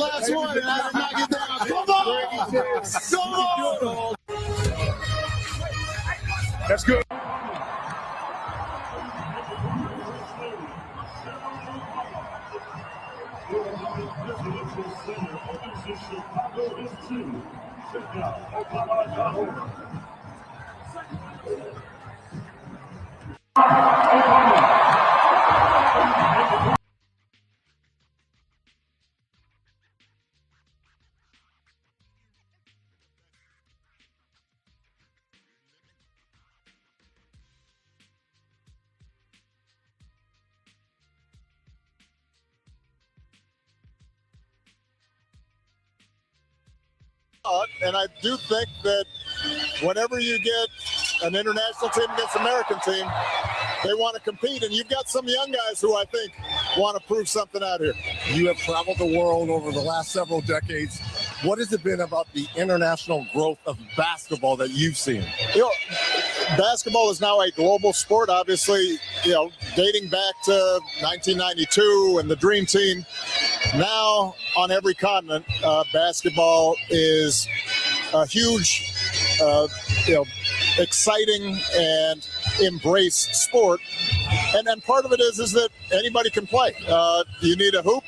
last one. And I did not get down. Come on! Come on! That's good. And I do think that whenever you get an international team against an American team, they want to compete. And you've got some young guys who I think want to prove something out here. You have traveled the world over the last several decades. What has it been about the international growth of basketball that you've seen? You know, basketball is now a global sport, obviously, dating back to 1992 and the Dream Team. Now, on every continent, basketball is a huge, exciting and embraced sport. And then part of it is that anybody can play. You need a hoop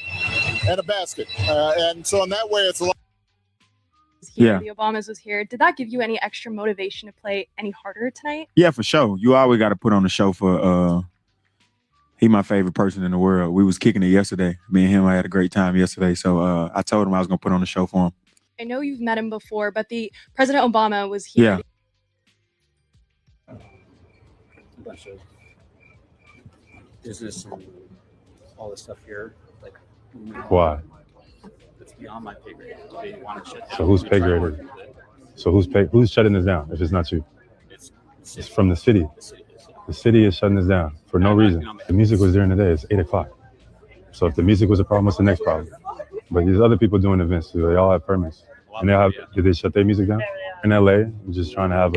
and a basket. And so in that way, it's a lot. Here, the Obamas was here. Did that give you any extra motivation to play any harder tonight? Yeah, for sure. You always got to put on the show for he my favorite person in the world. We was kicking it yesterday. Me and him, I had a great time yesterday. So I told him I was going to put on the show for him. I know you've met him before, but the President Obama was here. Yeah. A bunch of business and all this stuff here. Like, why? It's beyond my pay grade. They want to shut down. So whose pay grade is it? So who's shutting this down if it's not you? It's from the city. The city is shutting this down for no reason. The music was during the day. It's 8 o'clock. So if the music was a problem, what's the next problem? But these other people doing events too. They all have permits. And they have. Did they shut their music down? In LA, we're just trying to have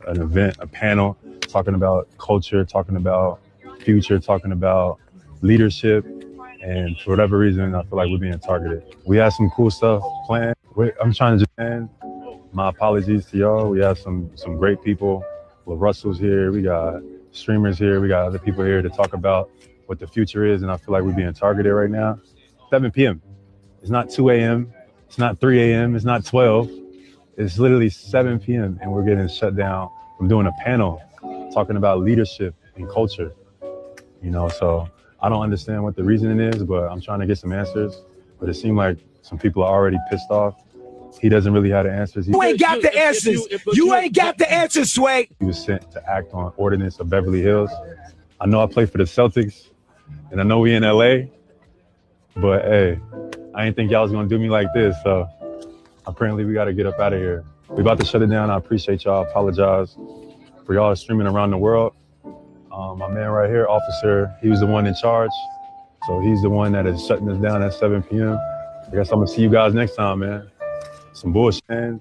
an event, a panel, talking about culture, talking about future, talking about leadership. And for whatever reason, I feel like we're being targeted. We have some cool stuff planned. I'm trying to just end. My apologies to y'all. We have some great people. Well, Russell's here. We got streamers here. We got other people here to talk about what the future is. And I feel like we're being targeted right now. 7 p.m. It's not 2 a.m. It's not 3 a.m. It's not 12. It's literally 7 p.m. and we're getting shut down from doing a panel talking about leadership and culture. So I don't understand what the reasoning is, but I'm trying to get some answers. But it seemed like some people are already pissed off. He doesn't really have the answers. You ain't got the answers. You ain't got the answers, Sway. He was sent to act on ordinance of Beverly Hills. I know I play for the Celtics, and I know we in LA, but hey, I didn't think y'all was gonna do me like this. So apparently we gotta get up out of here. We about to shut it down. I appreciate y'all. Apologize for y'all streaming around the world. My man right here, officer, he was the one in charge. So he's the one that is shutting us down at 7 p.m. I guess I'm gonna see you guys next time, man. Some bullshit, man.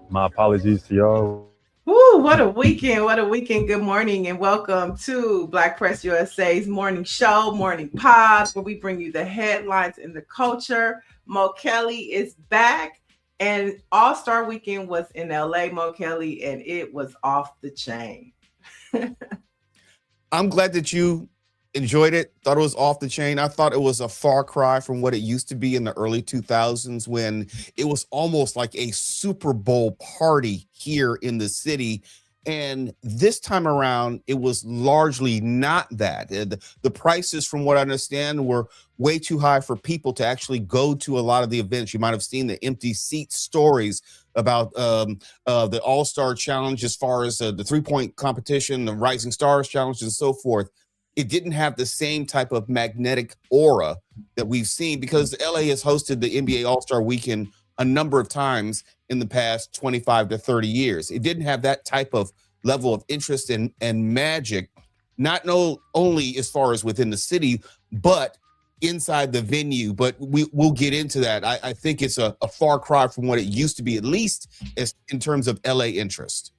My apologies to y'all. Woo, what a weekend. What a weekend. Good morning and welcome to Black Press USA's morning show, morning pod, where we bring you the headlines in the culture. Mo Kelly is back and All-Star Weekend was in LA, Mo Kelly, and it was off the chain. I'm glad that you enjoyed it. Thought it was off the chain. I thought it was a far cry from what it used to be in the early 2000s when it was almost like a Super Bowl party here in the city. And this time around, it was largely not that. The prices, from what I understand, were way too high for people to actually go to a lot of the events. You might have seen the empty seat stories about the All-Star Challenge as far as the three-point competition, the Rising Stars Challenge, and so forth. It didn't have the same type of magnetic aura that we've seen because LA has hosted the NBA All-Star Weekend a number of times in the past 25 to 30 years. It didn't have that type of level of interest and magic, not only as far as within the city, but inside the venue. But we'll get into that. I think it's a far cry from what it used to be, at least in terms of LA interest.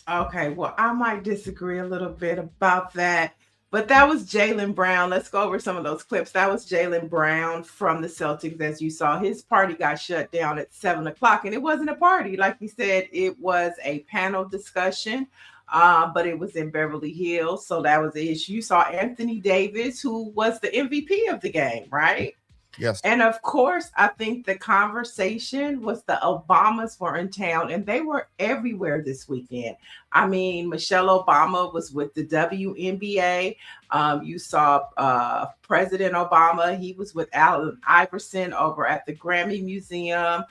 Okay, well, I might disagree a little bit about that. But that was Jaylen Brown. Let's go over some of those clips. That was Jaylen Brown from the Celtics. As you saw, his party got shut down at 7 o'clock, and it wasn't a party. Like you said, it was a panel discussion, but it was in Beverly Hills. So that was the issue. You saw Anthony Davis, who was the MVP of the game, right? Yes. And of course, I think the conversation was the Obamas were in town, and they were everywhere this weekend. I mean, Michelle Obama was with the WNBA. You saw President Obama. He was with Allen Iverson over at the Grammy Museum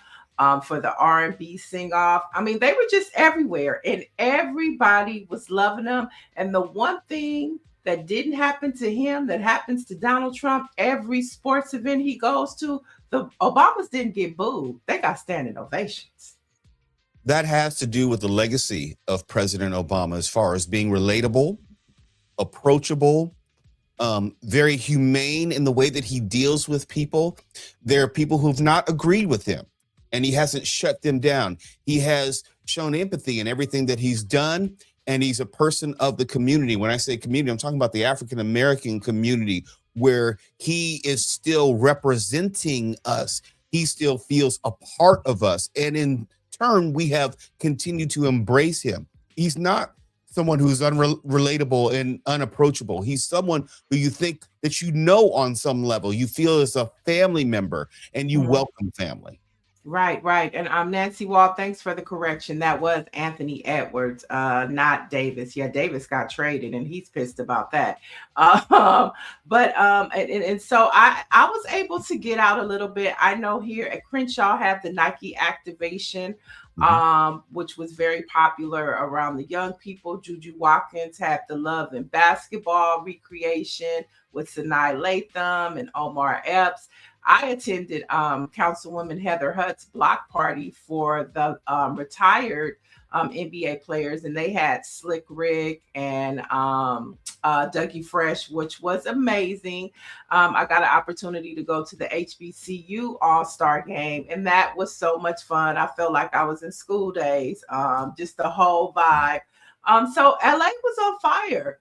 for the R&B sing-off. I mean, they were just everywhere, and everybody was loving them. And the one thing that didn't happen to him that happens to Donald Trump, every sports event he goes to, the Obamas didn't get booed. They got standing ovations. That has to do with the legacy of President Obama as far as being relatable, approachable, very humane in the way that he deals with people. There are people who've not agreed with him, and he hasn't shut them down. He has shown empathy in everything that he's done. And he's a person of the community. When I say community, I'm talking about the African-American community, where he is still representing us. He still feels a part of us. And in turn, we have continued to embrace him. He's not someone who's unrelatable and unapproachable. He's someone who you think that you know on some level. You feel as a family member, and you welcome family. Right. And Nancy Wall, thanks for the correction. That was Anthony Edwards, not Davis. Yeah, Davis got traded, and he's pissed about that. And so I was able to get out a little bit. I know here at Crenshaw have the Nike activation, which was very popular around the young people. Juju Watkins had the Love and Basketball recreation with Sanaa Lathan and Omar Epps. I attended Councilwoman Heather Hutt's block party for the retired NBA players, and they had Slick Rick and Dougie Fresh, which was amazing. I got an opportunity to go to the HBCU All-Star game, and that was so much fun. I felt like I was in school days, just the whole vibe. So LA was on fire.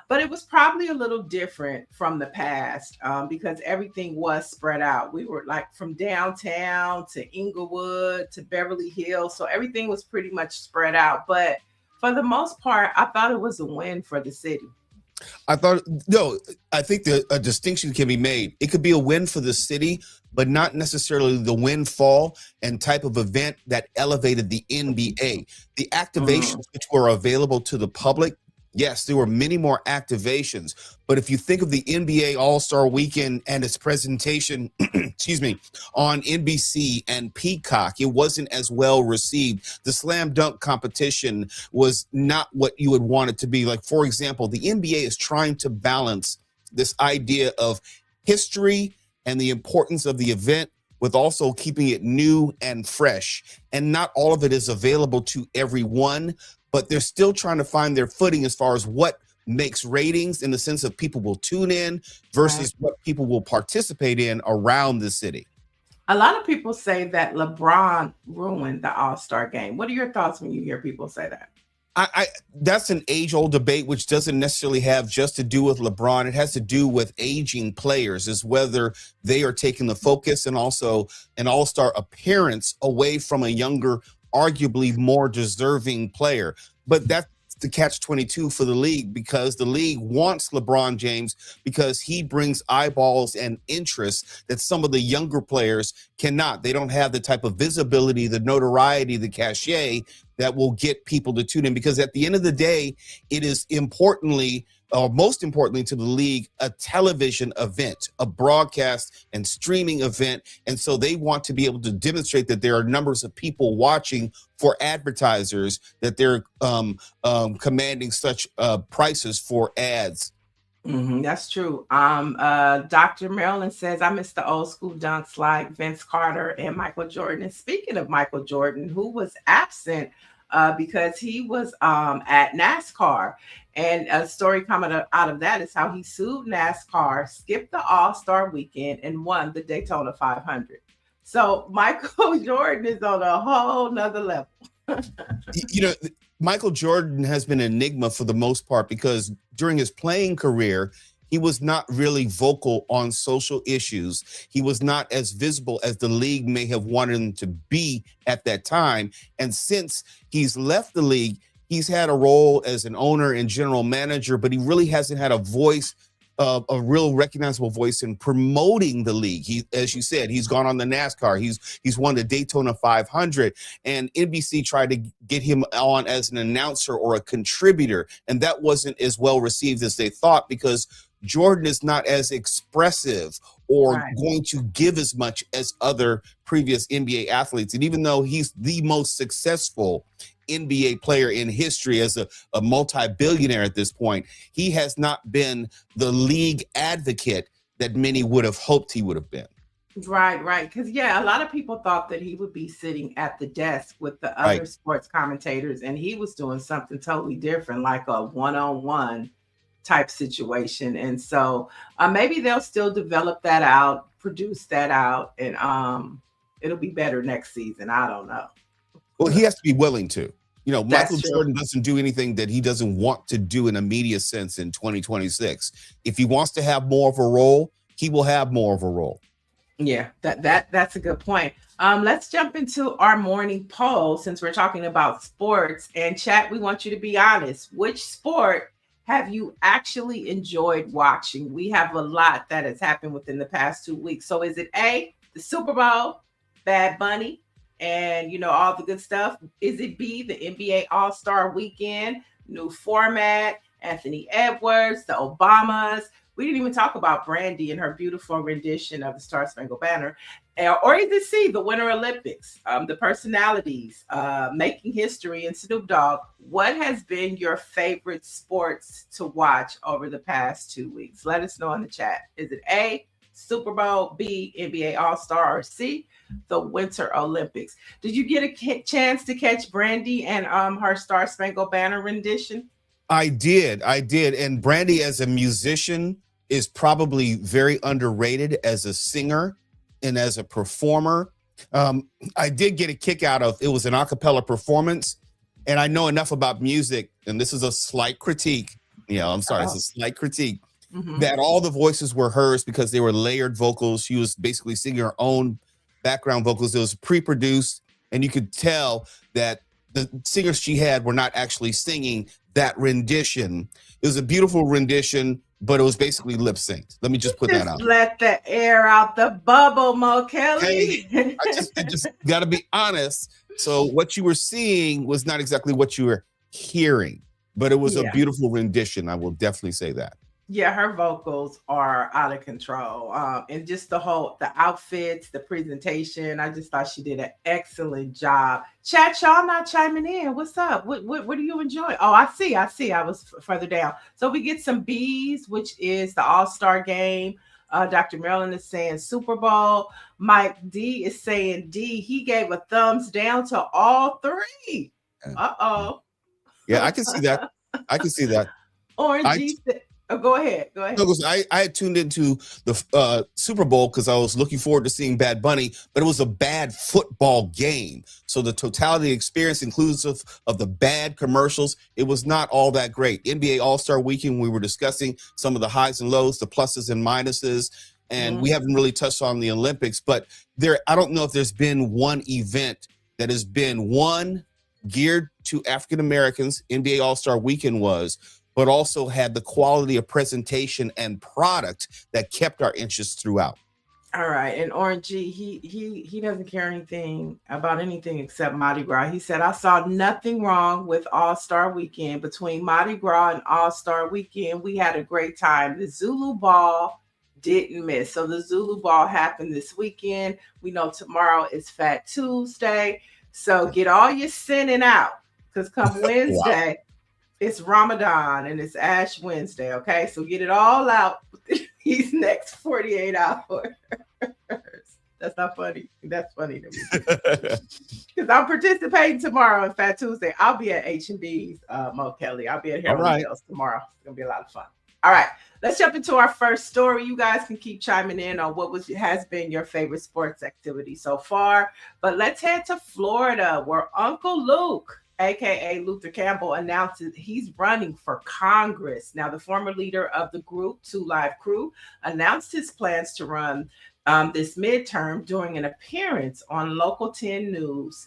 But it was probably a little different from the past because everything was spread out. We were like from downtown to Inglewood to Beverly Hills. So everything was pretty much spread out. But for the most part, I thought it was a win for the city. I think that a distinction can be made. It could be a win for the city, but not necessarily the windfall and type of event that elevated the NBA. The activations which were available to the public, yes, there were many more activations, but if you think of the NBA All-Star Weekend and its presentation, on NBC and Peacock, it wasn't as well received. The slam dunk competition was not what you would want it to be. Like, for example, the NBA is trying to balance this idea of history and the importance of the event with also keeping it new and fresh. And not all of it is available to everyone, but they're still trying to find their footing as far as what makes ratings in the sense of people will tune in versus what people will participate in around the city. A lot of people say that LeBron ruined the All-Star game. What are your thoughts when you hear people say that? That's an age-old debate, which doesn't necessarily have just to do with LeBron. It has to do with aging players, is whether they are taking the focus and also an all-star appearance away from a younger, arguably more deserving player. But that's the catch-22 for the league, because the league wants LeBron James because he brings eyeballs and interest that some of the younger players cannot. They don't have the type of visibility, the notoriety, the cachet that will get people to tune in, because at the end of the day, it is most importantly to the league, a television event, a broadcast and streaming event. And so they want to be able to demonstrate that there are numbers of people watching for advertisers, that they're commanding such prices for ads. That's true. Dr. Marilyn says, I miss the old school dunks like Vince Carter and Michael Jordan. And speaking of Michael Jordan, who was absent because he was at NASCAR. And a story coming out of that is how he sued NASCAR, skipped the All-Star weekend, and won the Daytona 500. So Michael Jordan is on a whole nother level. Michael Jordan has been an enigma for the most part because during his playing career, he was not really vocal on social issues. He was not as visible as the league may have wanted him to be at that time. And since he's left the league, he's had a role as an owner and general manager, but he really hasn't had a voice, a real recognizable voice in promoting the league. He, as you said, he's gone on the NASCAR. He's won the Daytona 500, and NBC tried to get him on as an announcer or a contributor, and that wasn't as well received as they thought because Jordan is not as expressive or going to give as much as other previous NBA athletes. And even though he's the most successful NBA player in history as a multi-billionaire at this point, he has not been the league advocate that many would have hoped he would have been. Right. Because, a lot of people thought that he would be sitting at the desk with the other sports commentators, and he was doing something totally different, like a one-on-one type situation. And so maybe they'll still develop that out, produce that out, and it'll be better next season. I don't know. Well, he has to be willing to. Michael Jordan doesn't do anything that he doesn't want to do in a media sense in 2026. If he wants to have more of a role, he will have more of a role. Yeah, that's a good point. Let's jump into our morning poll since we're talking about sports. And chat, we want you to be honest. Which sport have you actually enjoyed watching? We have a lot that has happened within the past 2 weeks. So is it A, the Super Bowl, Bad Bunny, and all the good stuff? Is it B, the NBA All-Star Weekend, new format, Anthony Edwards, the Obamas? We didn't even talk about Brandy and her beautiful rendition of the Star Spangled Banner. Or is it C, the Winter Olympics, the personalities making history, and Snoop Dogg? What has been your favorite sports to watch over the past 2 weeks? Let us know in the chat. Is it A, Super Bowl, B, NBA All-Star, or C, the Winter Olympics? Did you get a chance to catch Brandy and her Star Spangled Banner rendition? I did. And Brandy as a musician is probably very underrated as a singer and as a performer. I did get a kick out of it. Was an a cappella performance, and I know enough about music, and this is a slight critique. I'm sorry, it's a slight critique. That all the voices were hers because they were layered vocals. She was basically singing her own background vocals. It was pre-produced, and you could tell that the singers she had were not actually singing that rendition. It was a beautiful rendition, but it was basically lip synced. Let me just put that out. Let the air out the bubble, Mo Kelly. Hey, I just got to be honest. So what you were seeing was not exactly what you were hearing, but it was a beautiful rendition. I will definitely say that. Yeah, her vocals are out of control. And just the outfits, the presentation, I just thought she did an excellent job. Chat, y'all not chiming in. What's up? What do you enjoy? Oh, I see. I was further down. So we get some B's, which is the All-Star game. Dr. Marilyn is saying Super Bowl. Mike D is saying D. He gave a thumbs down to all three. Uh-oh. Yeah, I can see that. Orange G said, oh, go ahead. No, I had tuned into the Super Bowl because I was looking forward to seeing Bad Bunny, but it was a bad football game. So the totality experience, inclusive of the bad commercials, it was not all that great. NBA All-Star Weekend, we were discussing some of the highs and lows, the pluses and minuses, and we haven't really touched on the Olympics. But I don't know if there's been one event that has been geared to African Americans. NBA All-Star Weekend was, but also had the quality of presentation and product that kept our interest throughout. All right. And Orange G, he doesn't care about anything except Mardi Gras. He said, I saw nothing wrong with All-Star Weekend. Between Mardi Gras and All-Star Weekend, we had a great time. The Zulu Ball didn't miss. So the Zulu Ball happened this weekend. We know tomorrow is Fat Tuesday. So get all your sinning out, because come Wednesday, it's Ramadan and it's Ash Wednesday, okay? So get it all out these next 48 hours. That's not funny. That's funny to me. Because I'm participating tomorrow in Fat Tuesday. I'll be at H&B's, Mo Kelly. I'll be at Harold Hills tomorrow. It's going to be a lot of fun. All right. Let's jump into our first story. You guys can keep chiming in on what has been your favorite sports activity so far. But let's head to Florida, where Uncle Luke aka Luther Campbell, announced that he's running for Congress. Now, the former leader of the group, Two Live Crew, announced his plans to run this midterm during an appearance on Local 10 News.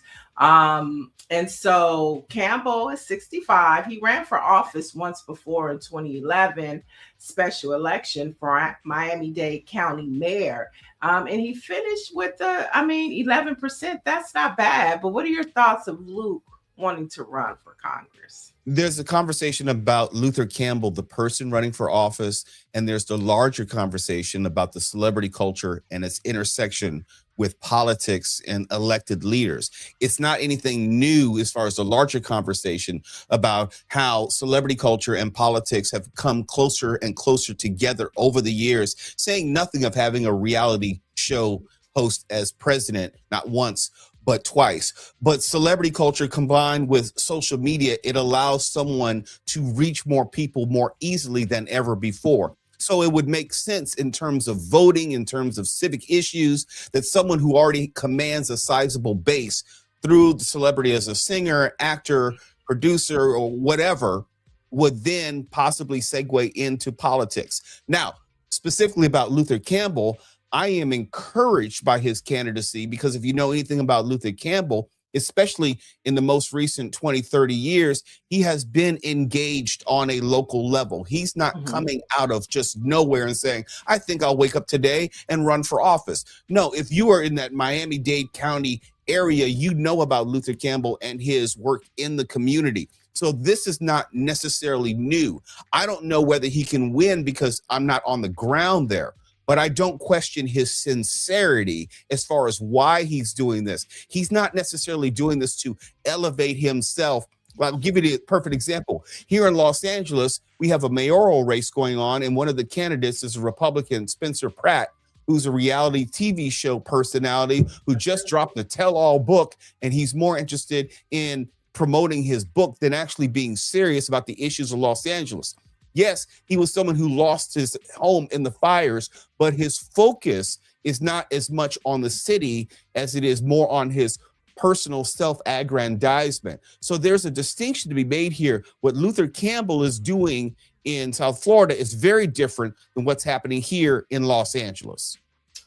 And so Campbell is 65. He ran for office once before in 2011 special election for Miami-Dade County mayor. And he finished with 11%. That's not bad. But what are your thoughts of Luke wanting to run for Congress? There's a conversation about Luther Campbell, the person running for office, and there's the larger conversation about the celebrity culture and its intersection with politics and elected leaders. It's not anything new as far as the larger conversation about how celebrity culture and politics have come closer and closer together over the years, saying nothing of having a reality show host as president, not once, but twice. But celebrity culture combined with social media, it allows someone to reach more people more easily than ever before. So it would make sense in terms of voting, in terms of civic issues, that someone who already commands a sizable base through the celebrity as a singer, actor, producer, or whatever, would then possibly segue into politics. Now, specifically about Luther Campbell, I am encouraged by his candidacy because if you know anything about Luther Campbell, especially in the most recent 20, 30 years, he has been engaged on a local level. He's not coming out of just nowhere and saying, I think I'll wake up today and run for office. No, if you are in that Miami-Dade County area, you know about Luther Campbell and his work in the community. So this is not necessarily new. I don't know whether he can win because I'm not on the ground there. But I don't question his sincerity as far as why he's doing this. He's not necessarily doing this to elevate himself. Well, I'll give you a perfect example. Here in Los Angeles, we have a mayoral race going on, and one of the candidates is a Republican, Spencer Pratt, who's a reality TV show personality who just dropped a tell-all book, and he's more interested in promoting his book than actually being serious about the issues of Los Angeles. Yes, he was someone who lost his home in the fires, but his focus is not as much on the city as it is more on his personal self-aggrandizement. So there's a distinction to be made here. What Luther Campbell is doing in South Florida is very different than what's happening here in Los Angeles.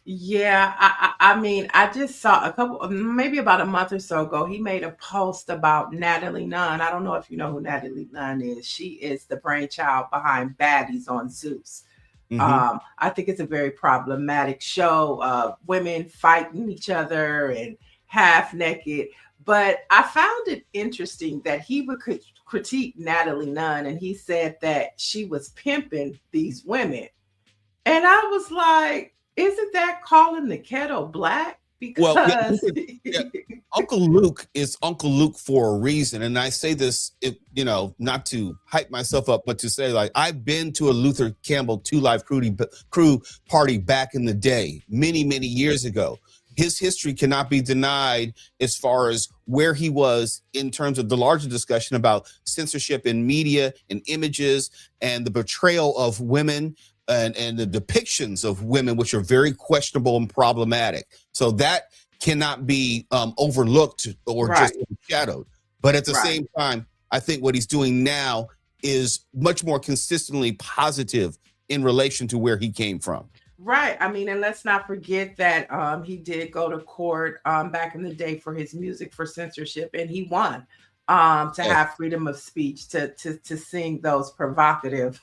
Yeah, I mean, I just saw maybe about a month or so ago, he made a post about Natalie Nunn. I don't know if you know who Natalie Nunn is. She is the brainchild behind Baddies on Zeus. I think it's a very problematic show, women fighting each other and half naked. But I found it interesting that he would critique Natalie Nunn, and he said that she was pimping these women. And I was like, isn't that calling the kettle black? Because Uncle Luke is Uncle Luke for a reason. And I say this, not to hype myself up, but to say, like, I've been to a Luther Campbell Two Live Crew party back in the day, many, many years ago. His history cannot be denied as far as where he was in terms of the larger discussion about censorship in media and images and the betrayal of women and the depictions of women, which are very questionable and problematic. So that cannot be overlooked or just overshadowed. But at the same time, I think what he's doing now is much more consistently positive in relation to where he came from. Right. I mean, and let's not forget that he did go to court back in the day for his music for censorship, and he won to have freedom of speech to sing those provocative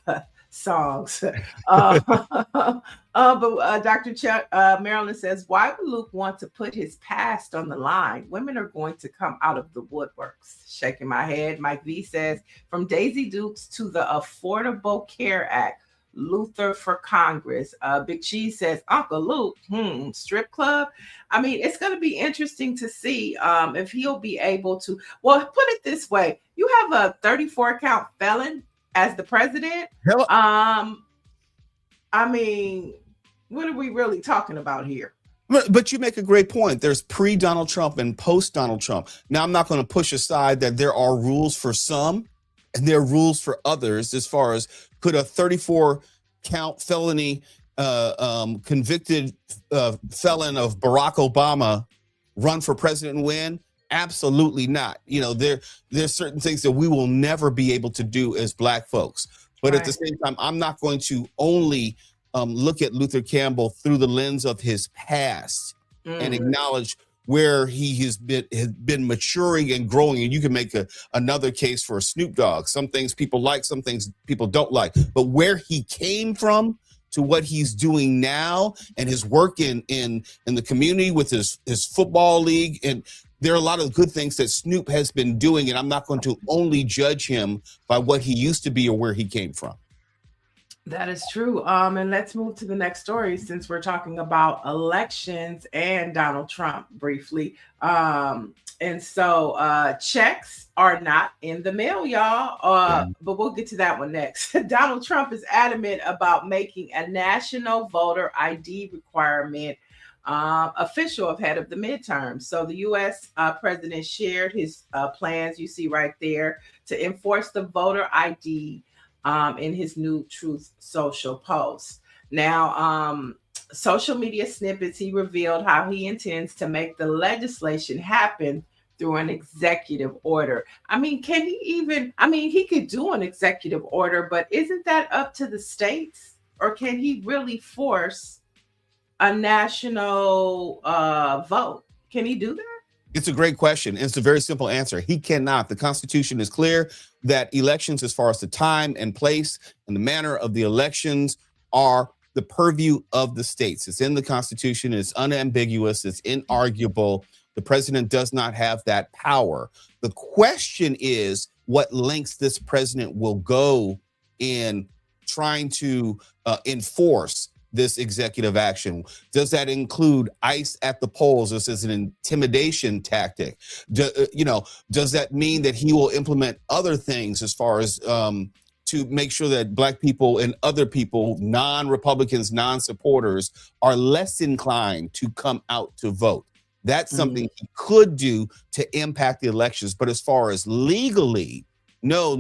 songs. But Dr. Chuck Marilyn says, why would Luke want to put his past on the line? Women are going to come out of the woodworks. Shaking my head. Mike V says, from Daisy Dukes to the Affordable Care Act, Luther for Congress. Big Cheese says, Uncle Luke, strip club. I mean, it's going to be interesting to see if he'll be able to, well, put it this way. You have a 34 count felon as the president. I mean, what are we really talking about here? But you make a great point. There's pre-Donald Trump and post-Donald Trump. Now, I'm not going to push aside that there are rules for some and there are rules for others as far as could a 34 count felony convicted felon of Barack Obama run for president and win? Absolutely not. There's certain things that we will never be able to do as Black folks. But at the same time, I'm not going to only look at Luther Campbell through the lens of his past and acknowledge where he has been maturing and growing. And you can make another case for Snoop Dogg. Some things people like, some things people don't like. But where he came from to what he's doing now and his work in the community with his football league, and there are a lot of good things that Snoop has been doing, and I'm not going to only judge him by what he used to be or where he came from. That is true. And let's move to the next story, since we're talking about elections and Donald Trump briefly. And so checks are not in the mail, y'all. But we'll get to that one next. Donald Trump is adamant about making a national voter ID requirement official ahead of the midterms. So the U.S. president shared his plans, you see right there, to enforce the voter ID in his new Truth Social post. Now, social media snippets, he revealed how he intends to make the legislation happen through an executive order. I mean, he could do an executive order, but isn't that up to the states? Or can he really force a national vote? Can he do that? It's a great question. It's a very simple answer. He cannot. The Constitution is clear that elections, as far as the time and place and the manner of the elections, are the purview of the states. It's in the Constitution. It's unambiguous. It's inarguable. The president does not have that power. The question is what lengths this president will go in trying to enforce this executive action. Does that include ICE at the polls? This is an intimidation tactic. Does that mean that he will implement other things as far as to make sure that Black people and other people, non-Republicans, non-supporters, are less inclined to come out to vote? That's something he could do to impact the elections. But as far as legally, no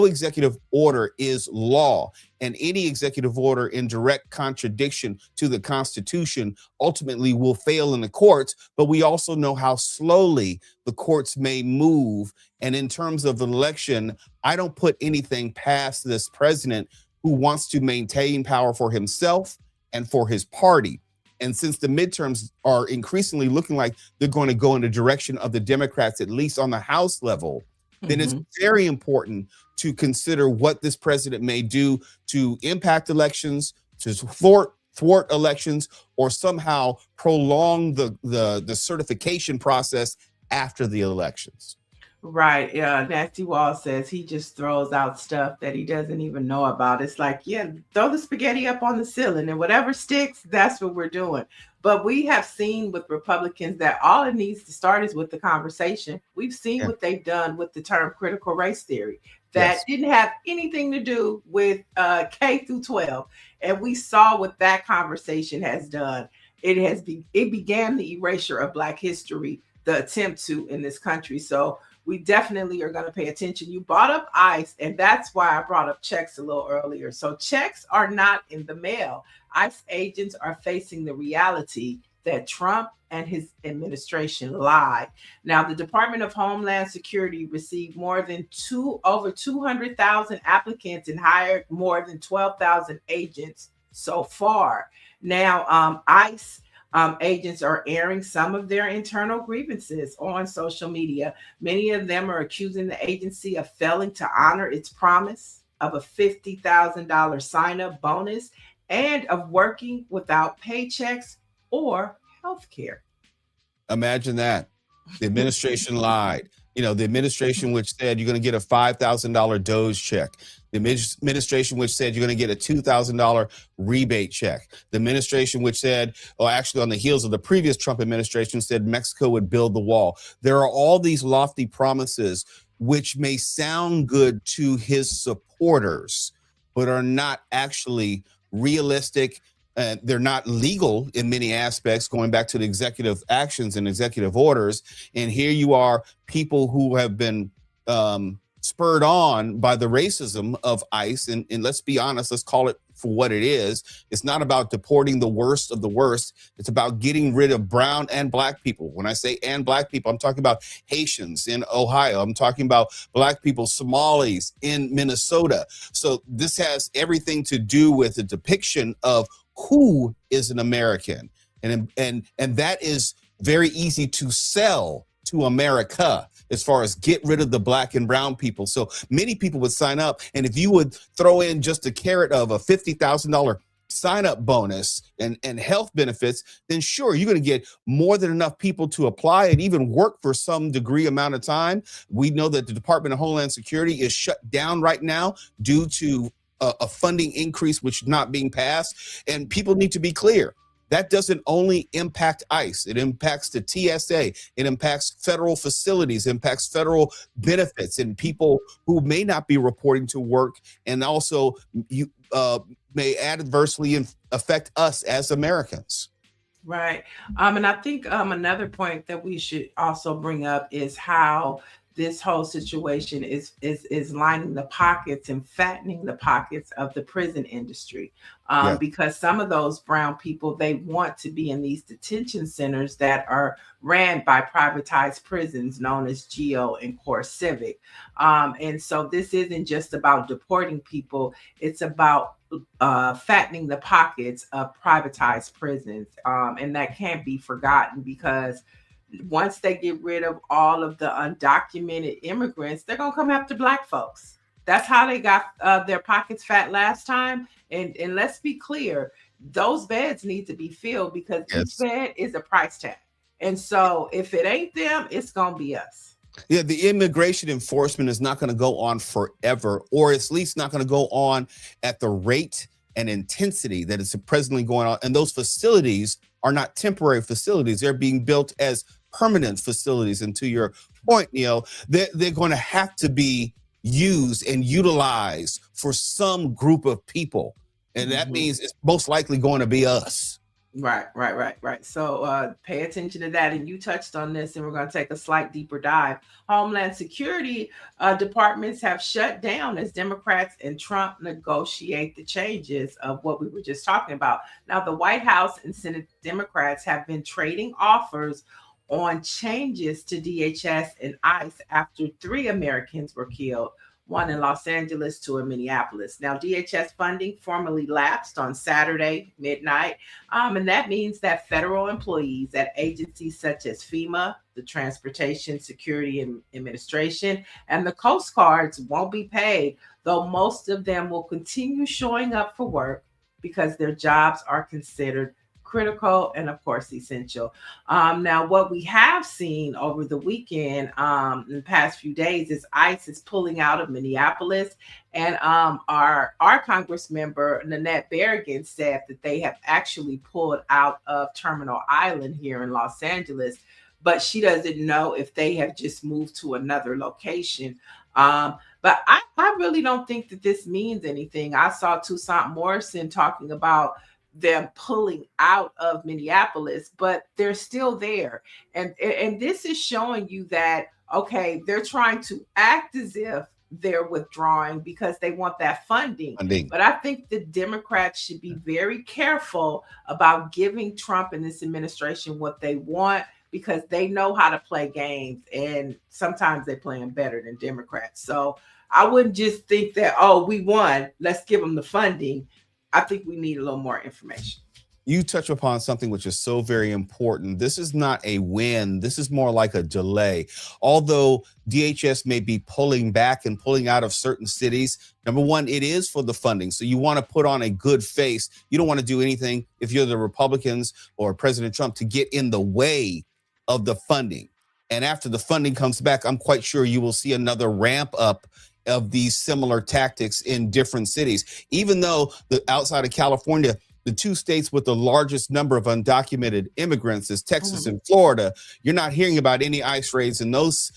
executive order is law, and any executive order in direct contradiction to the Constitution ultimately will fail in the courts. But we also know how slowly the courts may move. And in terms of the election, I don't put anything past this president who wants to maintain power for himself and for his party. And since the midterms are increasingly looking like they're going to go in the direction of the Democrats, at least on the House level, then it's very important to consider what this president may do to impact elections, to thwart elections, or somehow prolong the certification process after the elections. Right. Yeah. Nasty Wall says he just throws out stuff that he doesn't even know about. It's like, yeah, throw the spaghetti up on the ceiling and whatever sticks, that's what we're doing. But we have seen with Republicans that all it needs to start is with the conversation. We've seen what they've done with the term critical race theory. That didn't have anything to do with K through 12. And we saw what that conversation has done. It began the erasure of Black history, the attempt to, in this country. So we definitely are going to pay attention. You brought up ICE, and that's why I brought up checks a little earlier. So checks are not in the mail. ICE agents are facing the reality that Trump and his administration lied. Now, the Department of Homeland Security received over 200,000 applicants and hired more than 12,000 agents so far. Now, ICE agents are airing some of their internal grievances on social media. Many of them are accusing the agency of failing to honor its promise of a $50,000 sign-up bonus and of working without paychecks or health care. Imagine that. The administration lied. The administration which said you're going to get a $5,000 DOGE check. The administration which said you're going to get a $2,000 rebate check. The administration which said, or actually on the heels of the previous Trump administration, said Mexico would build the wall. There are all these lofty promises which may sound good to his supporters, but are not actually realistic. They're not legal in many aspects, going back to the executive actions and executive orders. And here you are, people who have been spurred on by the racism of ICE. And let's be honest, let's call it for what it is. It's not about deporting the worst of the worst. It's about getting rid of brown and black people. When I say and black people, I'm talking about Haitians in Ohio. I'm talking about black people, Somalis in Minnesota. So this has everything to do with the depiction of who is an American. And that is very easy to sell to America as far as get rid of the black and brown people. So many people would sign up. And if you would throw in just a carrot of a $50,000 sign-up bonus and health benefits, then sure, you're going to get more than enough people to apply and even work for some degree amount of time. We know that the Department of Homeland Security is shut down right now due to a funding increase which is not being passed. And people need to be clear. That doesn't only impact ICE. It impacts the TSA. It impacts federal facilities, impacts federal benefits and people who may not be reporting to work, and also you may adversely affect us as Americans. Right. And I think another point that we should also bring up is how this whole situation is lining the pockets and fattening the pockets of the prison industry. Because some of those brown people, they want to be in these detention centers that are ran by privatized prisons known as GEO and Core Civic. And so this isn't just about deporting people. It's about fattening the pockets of privatized prisons. And that can't be forgotten, because once they get rid of all of the undocumented immigrants, they're going to come after black folks. That's how they got their pockets fat last time. And let's be clear, those beds need to be filled, because each bed is a price tag. And so if it ain't them, it's going to be us. Yeah, the immigration enforcement is not going to go on forever, or at least not going to go on at the rate and intensity that is presently going on. And those facilities are not temporary facilities. They're being built as permanent facilities. And to your point, Neil, they're going to have to be used and utilized for some group of people. And that means it's most likely going to be us. Right. So pay attention to that. And you touched on this, and we're going to take a slight deeper dive. Homeland Security departments have shut down as Democrats and Trump negotiate the changes of what we were just talking about. Now, the White House and Senate Democrats have been trading offers on changes to DHS and ICE after 3 Americans were killed, one in Los Angeles, 2 in Minneapolis. Now, DHS funding formally lapsed on Saturday midnight, and that means that federal employees at agencies such as FEMA, the Transportation Security Administration, and the Coast Guards won't be paid, though most of them will continue showing up for work because their jobs are considered critical and, of course, essential. Now, what we have seen over the weekend, in the past few days, is ICE is pulling out of Minneapolis, and our Congress member Nanette Berrigan said that they have actually pulled out of Terminal Island here in Los Angeles, but she doesn't know if they have just moved to another location. But I really don't think that this means anything. I saw Toussaint Morrison talking about them pulling out of Minneapolis, but they're still there. And this is showing you that, okay, they're trying to act as if they're withdrawing because they want that funding. But I think the Democrats should be very careful about giving Trump and this administration what they want, because they know how to play games, and sometimes they play them better than Democrats. So I wouldn't just think that, oh, we won, let's give them the funding. I think we need a little more information. You touch upon something which is so very important. This is not a win. This is more like a delay. Although DHS may be pulling back and pulling out of certain cities, number one, it is for the funding. So you want to put on a good face. You don't want to do anything, if you're the Republicans or President Trump, to get in the way of the funding. And after the funding comes back, I'm quite sure you will see another ramp up of these similar tactics in different cities. Even though outside of California, the 2 states with the largest number of undocumented immigrants is Texas and Florida, you're not hearing about any ICE raids in those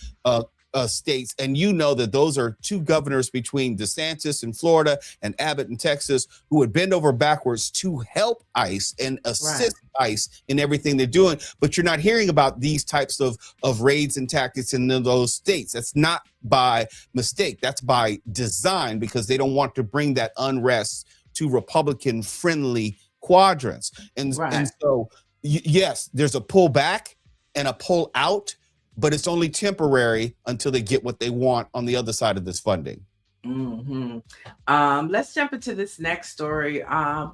states, and you know that those are two governors between DeSantis in Florida and Abbott in Texas who would bend over backwards to help ICE and assist ICE in everything they're doing. But you're not hearing about these types of raids and tactics in those states. That's not by mistake. That's by design, because they don't want to bring that unrest to Republican friendly quadrants. And so, yes, there's a pull back and a pull out, but it's only temporary until they get what they want on the other side of this funding. Let's jump into this next story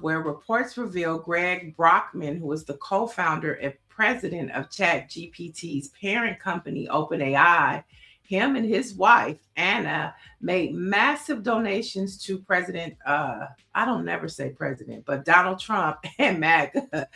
where reports reveal Greg Brockman, who is the co-founder and president of ChatGPT's parent company, OpenAI, him and his wife, Anna, made massive donations to President, I don't never say president, but Donald Trump and MAGA,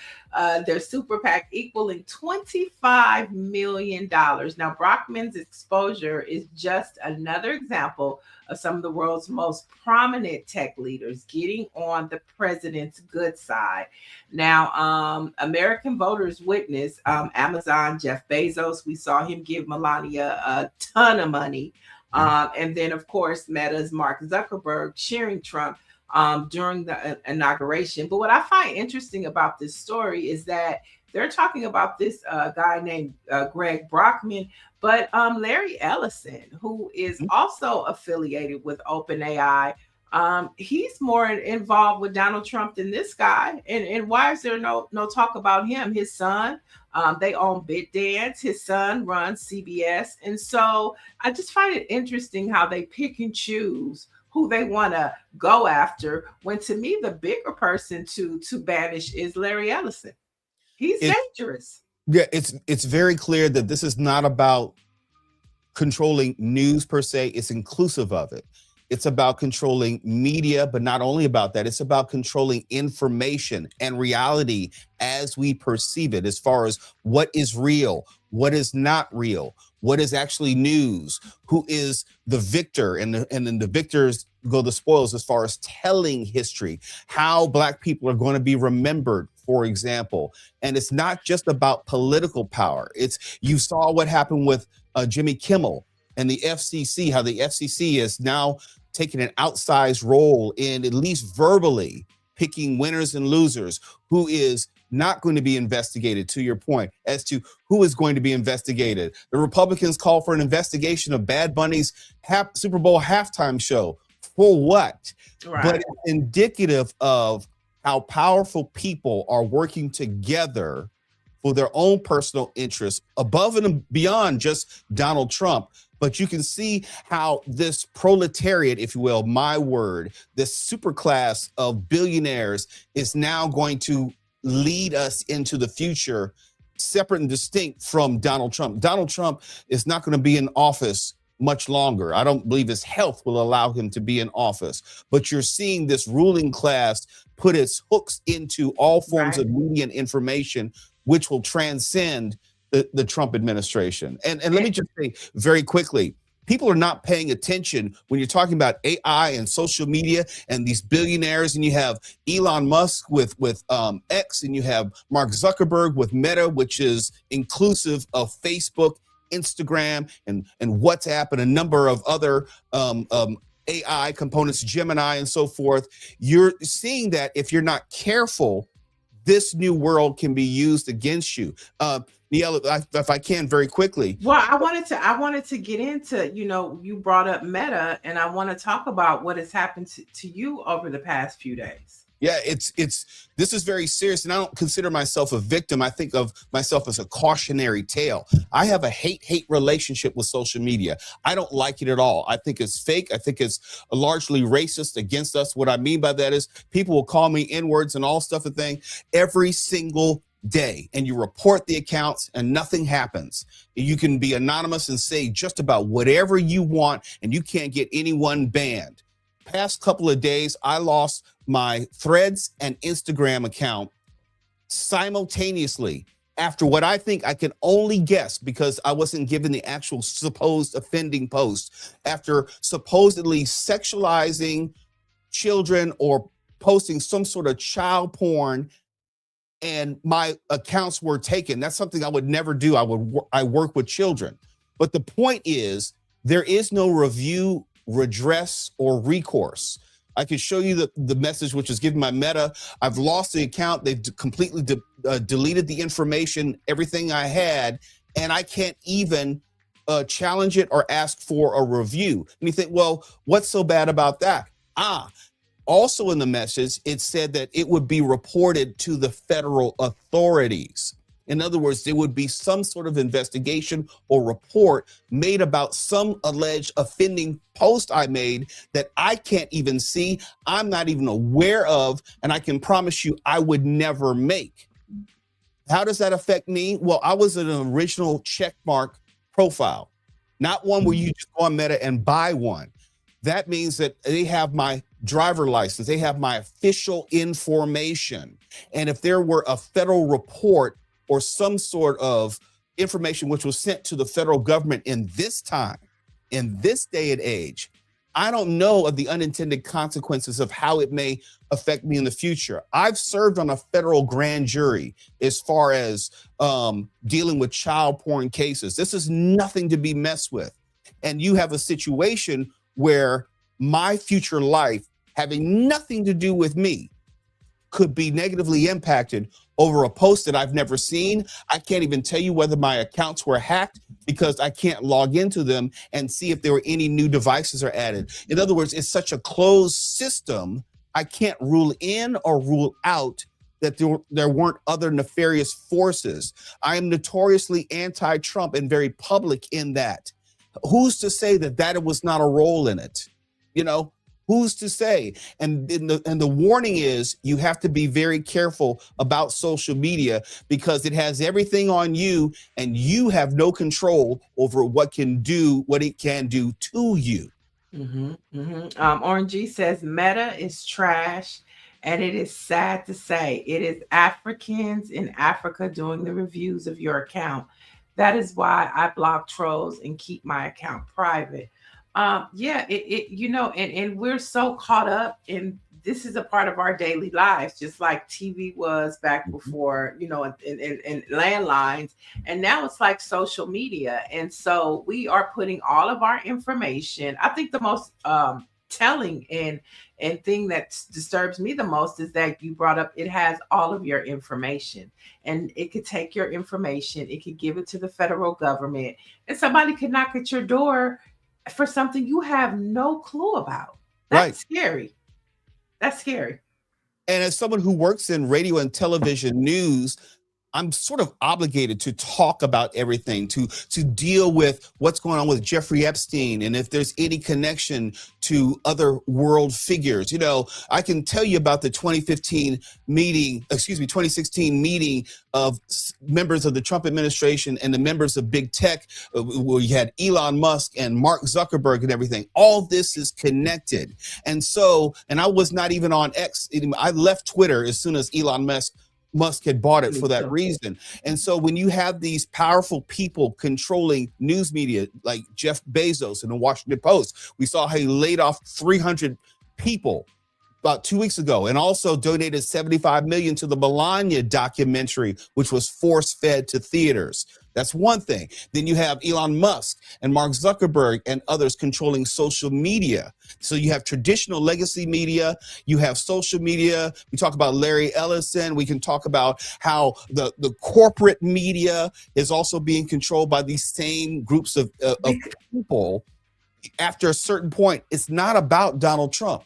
their super PAC equaling $25 million. Now, Brockman's exposure is just another example of some of the world's most prominent tech leaders getting on the president's good side. Now, American voters witnessed Amazon, Jeff Bezos. We saw him give Melania a ton of money. And then, of course, Meta's Mark Zuckerberg cheering Trump during the inauguration. But what I find interesting about this story is that they're talking about this guy named Greg Brockman, but Larry Ellison, who is also affiliated with OpenAI, he's more involved with Donald Trump than this guy. And why is there no talk about him? His son, they own BitDance. His son runs CBS. And so I just find it interesting how they pick and choose who they want to go after, when to me, the bigger person to banish is Larry Ellison. He's dangerous. Yeah, it's very clear that this is not about controlling news per se. It's inclusive of it. It's about controlling media, but not only about that, it's about controlling information and reality as we perceive it, as far as what is real, what is not real, what is actually news, who is the victor, and then the victors go the spoils as far as telling history, how Black people are going to be remembered, for example. And it's not just about political power. You saw what happened with Jimmy Kimmel and the FCC, how the FCC is now taking an outsized role in, at least verbally, picking winners and losers, who is not going to be investigated, to your point, as to who is going to be investigated. The Republicans call for an investigation of Bad Bunny's Super Bowl halftime show. For what? Right. But it's indicative of how powerful people are working together for their own personal interests, above and beyond just Donald Trump. But you can see how this proletariat, if you will, my word, this superclass of billionaires is now going to lead us into the future, separate and distinct from Donald Trump. Donald Trump is not going to be in office much longer. I don't believe his health will allow him to be in office. But you're seeing this ruling class put its hooks into all forms of media and information, which will transcend the Trump administration. And let me just say very quickly, people are not paying attention when you're talking about AI and social media and these billionaires, and you have Elon Musk with X, and you have Mark Zuckerberg with Meta, which is inclusive of Facebook, Instagram, and WhatsApp, and a number of other AI components, Gemini and so forth. You're seeing that if you're not careful, this new world can be used against you. Niele, if I can, very quickly. Well, I wanted to get into, you brought up Meta, and I want to talk about what has happened to you over the past few days. Yeah, this is very serious, and I don't consider myself a victim. I think of myself as a cautionary tale. I have a hate relationship with social media. I don't like it at all. I think it's fake. I think it's largely racist against us. What I mean by that is people will call me N-words and all stuff and thing every single day, and you report the accounts and nothing happens. You can be anonymous and say just about whatever you want, and you can't get anyone banned. Past couple of days, I lost my Threads and Instagram account simultaneously after what I think I can only guess, because I wasn't given the actual supposed offending post, after supposedly sexualizing children or posting some sort of child porn, and my accounts were taken. That's something I would never do. I work with children. But the point is, there is no review, redress, or recourse. I can show you the message which was given by Meta. I've lost the account. They've completely deleted the information, everything I had, and I can't even challenge it or ask for a review. And you think, well, what's so bad about that? Also in the message, it said that it would be reported to the federal authorities. In other words, there would be some sort of investigation or report made about some alleged offending post I made that I can't even see, I'm not even aware of, and I can promise you I would never make. How does that affect me? Well, I was an original checkmark profile, not one where you just go on Meta and buy one. That means that they have my driver license, they have my official information. And if there were a federal report or some sort of information which was sent to the federal government in this time, in this day and age, I don't know of the unintended consequences of how it may affect me in the future. I've served on a federal grand jury as far as dealing with child porn cases. This is nothing to be messed with. And you have a situation where my future life, having nothing to do with me, could be negatively impacted over a post that I've never seen. I can't even tell you whether my accounts were hacked because I can't log into them and see if there were any new devices are added. In other words, it's such a closed system, I can't rule in or rule out that there weren't other nefarious forces. I am notoriously anti-Trump and very public in that. Who's to say that that was not a role in it? You know, who's to say? And the warning is you have to be very careful about social media because it has everything on you and you have no control over what it can do to you. Orange G says Meta is trash, and it is sad to say it is Africans in Africa doing the reviews of your account. That is why I block trolls and keep my account private. And we're so caught up in this is a part of our daily lives, just like TV was back before, in landlines. And now it's like social media. And so we are putting all of our information. I think the most telling and thing that disturbs me the most is that you brought up it has all of your information, and it could take your information, it could give it to the federal government, and somebody could knock at your door for something you have no clue about. That's scary. That's scary. And as someone who works in radio and television news, I'm sort of obligated to talk about everything, to deal with what's going on with Jeffrey Epstein and if there's any connection to other world figures. You know, I can tell you about the 2016 meeting of members of the Trump administration and the members of big tech, where you had Elon Musk and Mark Zuckerberg and everything. All this is connected. And I was not even on X. I left Twitter as soon as Elon Musk had bought it for that reason. And so when you have these powerful people controlling news media like Jeff Bezos and the Washington Post, we saw how he laid off 300 people about 2 weeks ago and also donated $75 million to the Melania documentary, which was force-fed to theaters. That's one thing. Then you have Elon Musk and Mark Zuckerberg and others controlling social media. So you have traditional legacy media, you have social media. We talk about Larry Ellison. We can talk about how the corporate media is also being controlled by these same groups of people. After a certain point, it's not about Donald Trump.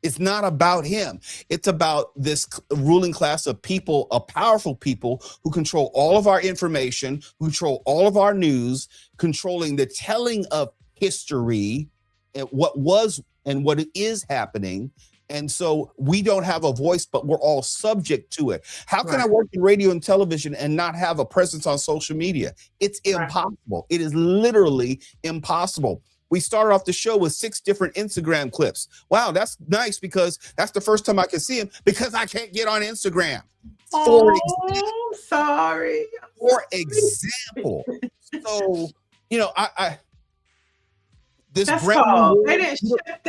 It's not about him. It's about this ruling class of people, of powerful people who control all of our information, who control all of our news, controlling the telling of history and what was and what is happening. And so we don't have a voice, but we're all subject to it. How can I work in radio and television and not have a presence on social media? It's impossible. It is literally impossible. We started off the show with 6 different Instagram clips. Wow, that's nice because that's the first time I can see them because I can't get on Instagram. For example. So, that's cold. They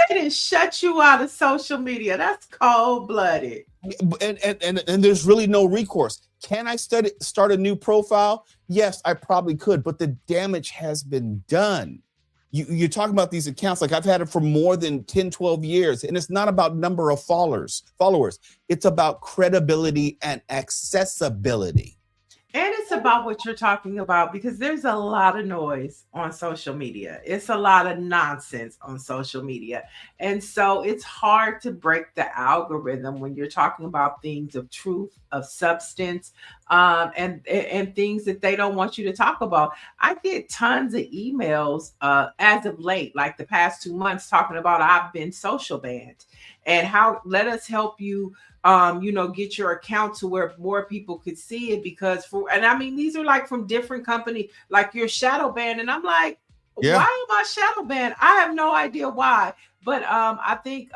didn't shut you out of social media. That's cold-blooded. And there's really no recourse. Can I start a new profile? Yes, I probably could, but the damage has been done. you're talking about these accounts. Like I've had it for more than 10, 12 years. And it's not about number of followers. It's about credibility and accessibility. And it's about what you're talking about, because there's a lot of noise on social media. It's a lot of nonsense on social media. And so it's hard to break the algorithm when you're talking about things of truth, of substance, and things that they don't want you to talk about. I get tons of emails as of late, like the past 2 months, talking about I've been social banned and how let us help you get your account to where more people could see it, because and I mean, these are like from different companies, like you're shadow banned. And I'm like, Yeah. why am I shadow banned? I have no idea why. But I think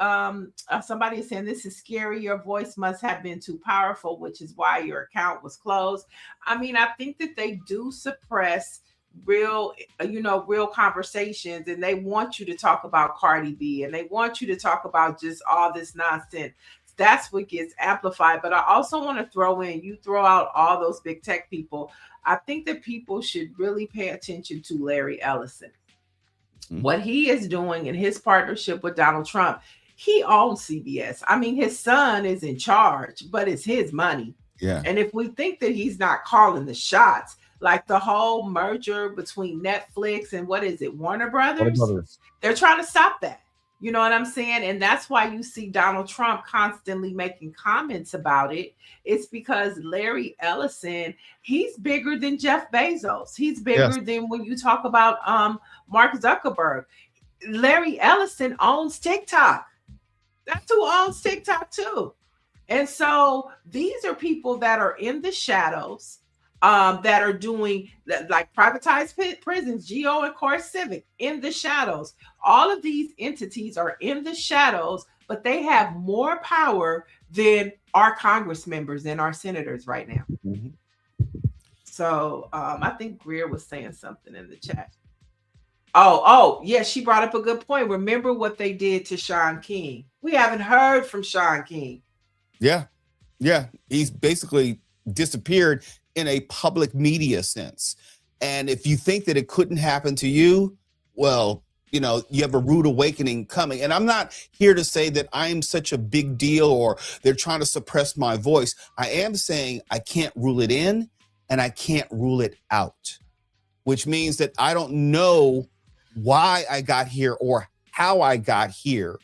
somebody is saying this is scary. Your voice must have been too powerful, which is why your account was closed. I mean, I think that they do suppress real conversations, and they want you to talk about Cardi B, and they want you to talk about just all this nonsense. That's what gets amplified. But I also want to throw in, you throw out all those big tech people. I think that people should really pay attention to Larry Ellison. Mm-hmm. What he is doing in his partnership with Donald Trump. He owns CBS. I mean, his son is in charge, but it's his money. Yeah. And if we think that he's not calling the shots, like the whole merger between Netflix and Warner Brothers, they're trying to stop that. You know what I'm saying? And that's why you see Donald Trump constantly making comments about it. It's because Larry Ellison, he's bigger than Jeff Bezos. He's bigger than when you talk about Mark Zuckerberg. Larry Ellison owns TikTok. That's who owns TikTok too. And so these are people that are in the shadows, that are doing like privatized prisons, Geo and Core Civic, in the shadows. All of these entities are in the shadows, but they have more power than our Congress members and our senators right now. Mm-hmm. So I think Greer was saying something in the chat. Oh, yeah, she brought up a good point. Remember what they did to Sean King. We haven't heard from Sean King. Yeah. He's basically disappeared in a public media sense. And if you think that it couldn't happen to you, well, you have a rude awakening coming. And I'm not here to say that I'm such a big deal or they're trying to suppress my voice. I am saying I can't rule it in and I can't rule it out, which means that I don't know why I got here or how I got here.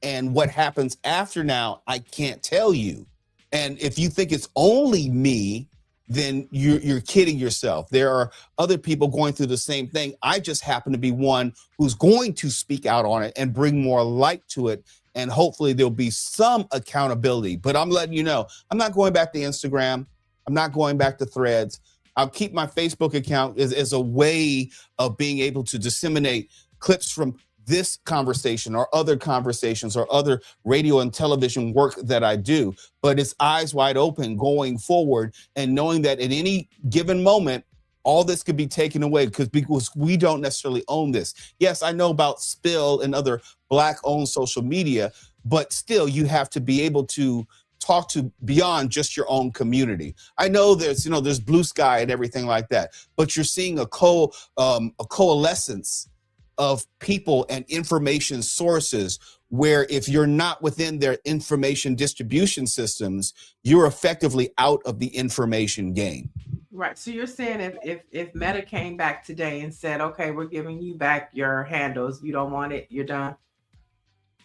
And what happens after now, I can't tell you. And if you think it's only me, then you're kidding yourself. There are other people going through the same thing. I just happen to be one who's going to speak out on it and bring more light to it. And hopefully there'll be some accountability. But I'm letting you know, I'm not going back to Instagram. I'm not going back to Threads. I'll keep my Facebook account as a way of being able to disseminate clips from this conversation or other conversations or other radio and television work that I do, but it's eyes wide open going forward and knowing that at any given moment, all this could be taken away because we don't necessarily own this. Yes, I know about Spill and other Black-owned social media, but still you have to be able to talk to beyond just your own community. I know there's Blue Sky and everything like that, but you're seeing a coalescence of people and information sources where if you're not within their information distribution systems, you're effectively out of the information game. Right. So you're saying if Meta came back today and said, okay, we're giving you back your handles, you don't want it, you're done?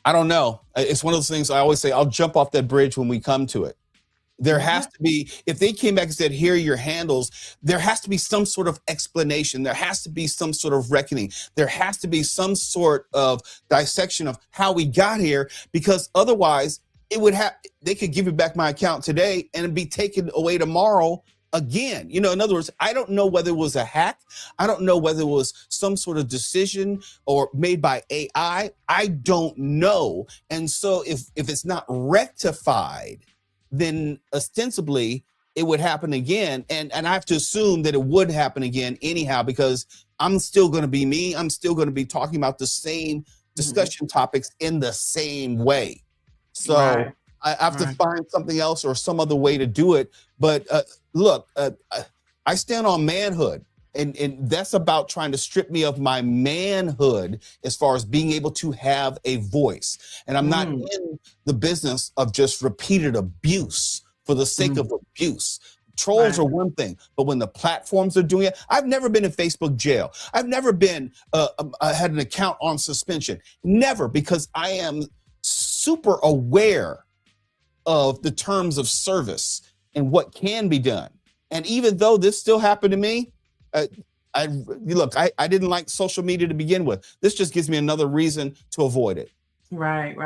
I don't know. It's one of those things I always say, I'll jump off that bridge when we come to it. There has to be, if they came back and said, here are your handles, there has to be some sort of explanation. There has to be some sort of reckoning. There has to be some sort of dissection of how we got here, because otherwise they could give me back my account today and it'd be taken away tomorrow again. In other words, I don't know whether it was a hack. I don't know whether it was some sort of decision or made by AI. I don't know. And so if it's not rectified, then ostensibly it would happen again. And I have to assume that it would happen again anyhow, because I'm still going to be me. I'm still going to be talking about the same discussion topics in the same way. So I have to find something else or some other way to do it. But look, I stand on manhood. And that's about trying to strip me of my manhood as far as being able to have a voice. And I'm not in the business of just repeated abuse for the sake of abuse. Trolls are one thing, but when the platforms are doing it, I've never been in Facebook jail. I've never been had an account on suspension. Never, because I am super aware of the terms of service and what can be done. And even though this still happened to me, I didn't like social media to begin with. This just gives me another reason to avoid it. Right.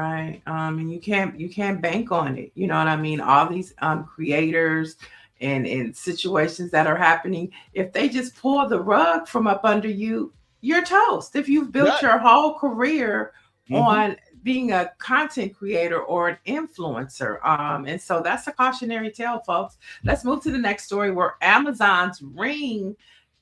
And you can't bank on it. You know what I mean? All these creators and situations that are happening, if they just pull the rug from up under you, you're toast. If you've built your whole career on being a content creator or an influencer. And so that's a cautionary tale, folks. Let's move to the next story, where Amazon's Ring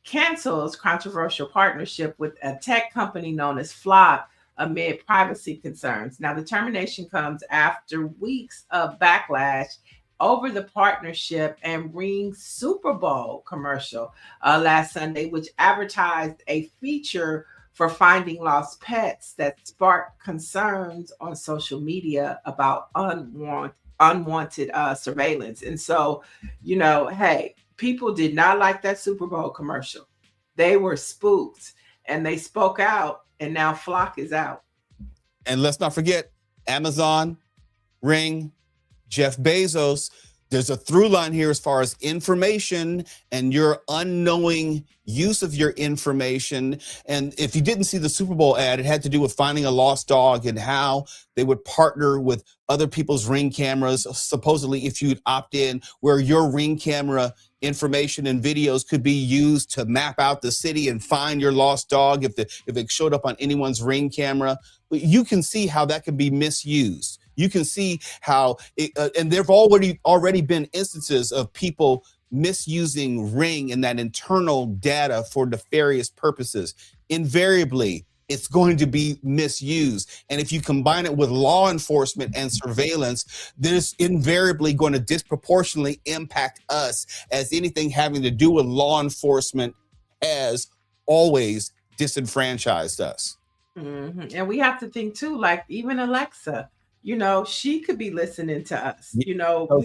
cancels controversial partnership with a tech company known as Flock amid privacy concerns. Now, the termination comes after weeks of backlash over the partnership and Ring Super Bowl commercial last Sunday, which advertised a feature for finding lost pets that sparked concerns on social media about unwanted surveillance. And so, hey, people did not like that Super Bowl commercial. They were spooked and they spoke out, and now Flock is out. And let's not forget Amazon, Ring, Jeff Bezos. There's a through line here as far as information and your unknowing use of your information. And if you didn't see the Super Bowl ad, it had to do with finding a lost dog and how they would partner with other people's Ring cameras. Supposedly, if you'd opt in, where your Ring camera information and videos could be used to map out the city and find your lost dog if it showed up on anyone's Ring camera. But you can see how that can be misused. You can see how, and there've already been instances of people misusing Ring and that internal data for nefarious purposes. Invariably, it's going to be misused. And if you combine it with law enforcement and surveillance, there's invariably going to disproportionately impact us, as anything having to do with law enforcement has always disenfranchised us. And we have to think too, like even Alexa, she could be listening to us.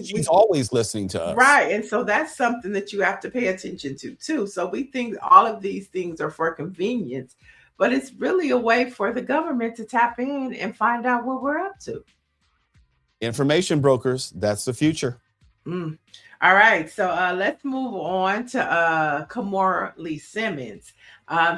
She's always listening to us. Right. And so that's something that you have to pay attention to too. So we think all of these things are for convenience, but it's really a way for the government to tap in and find out what we're up to. Information brokers, that's the future. All right. So let's move on to Kimora Lee Simmons.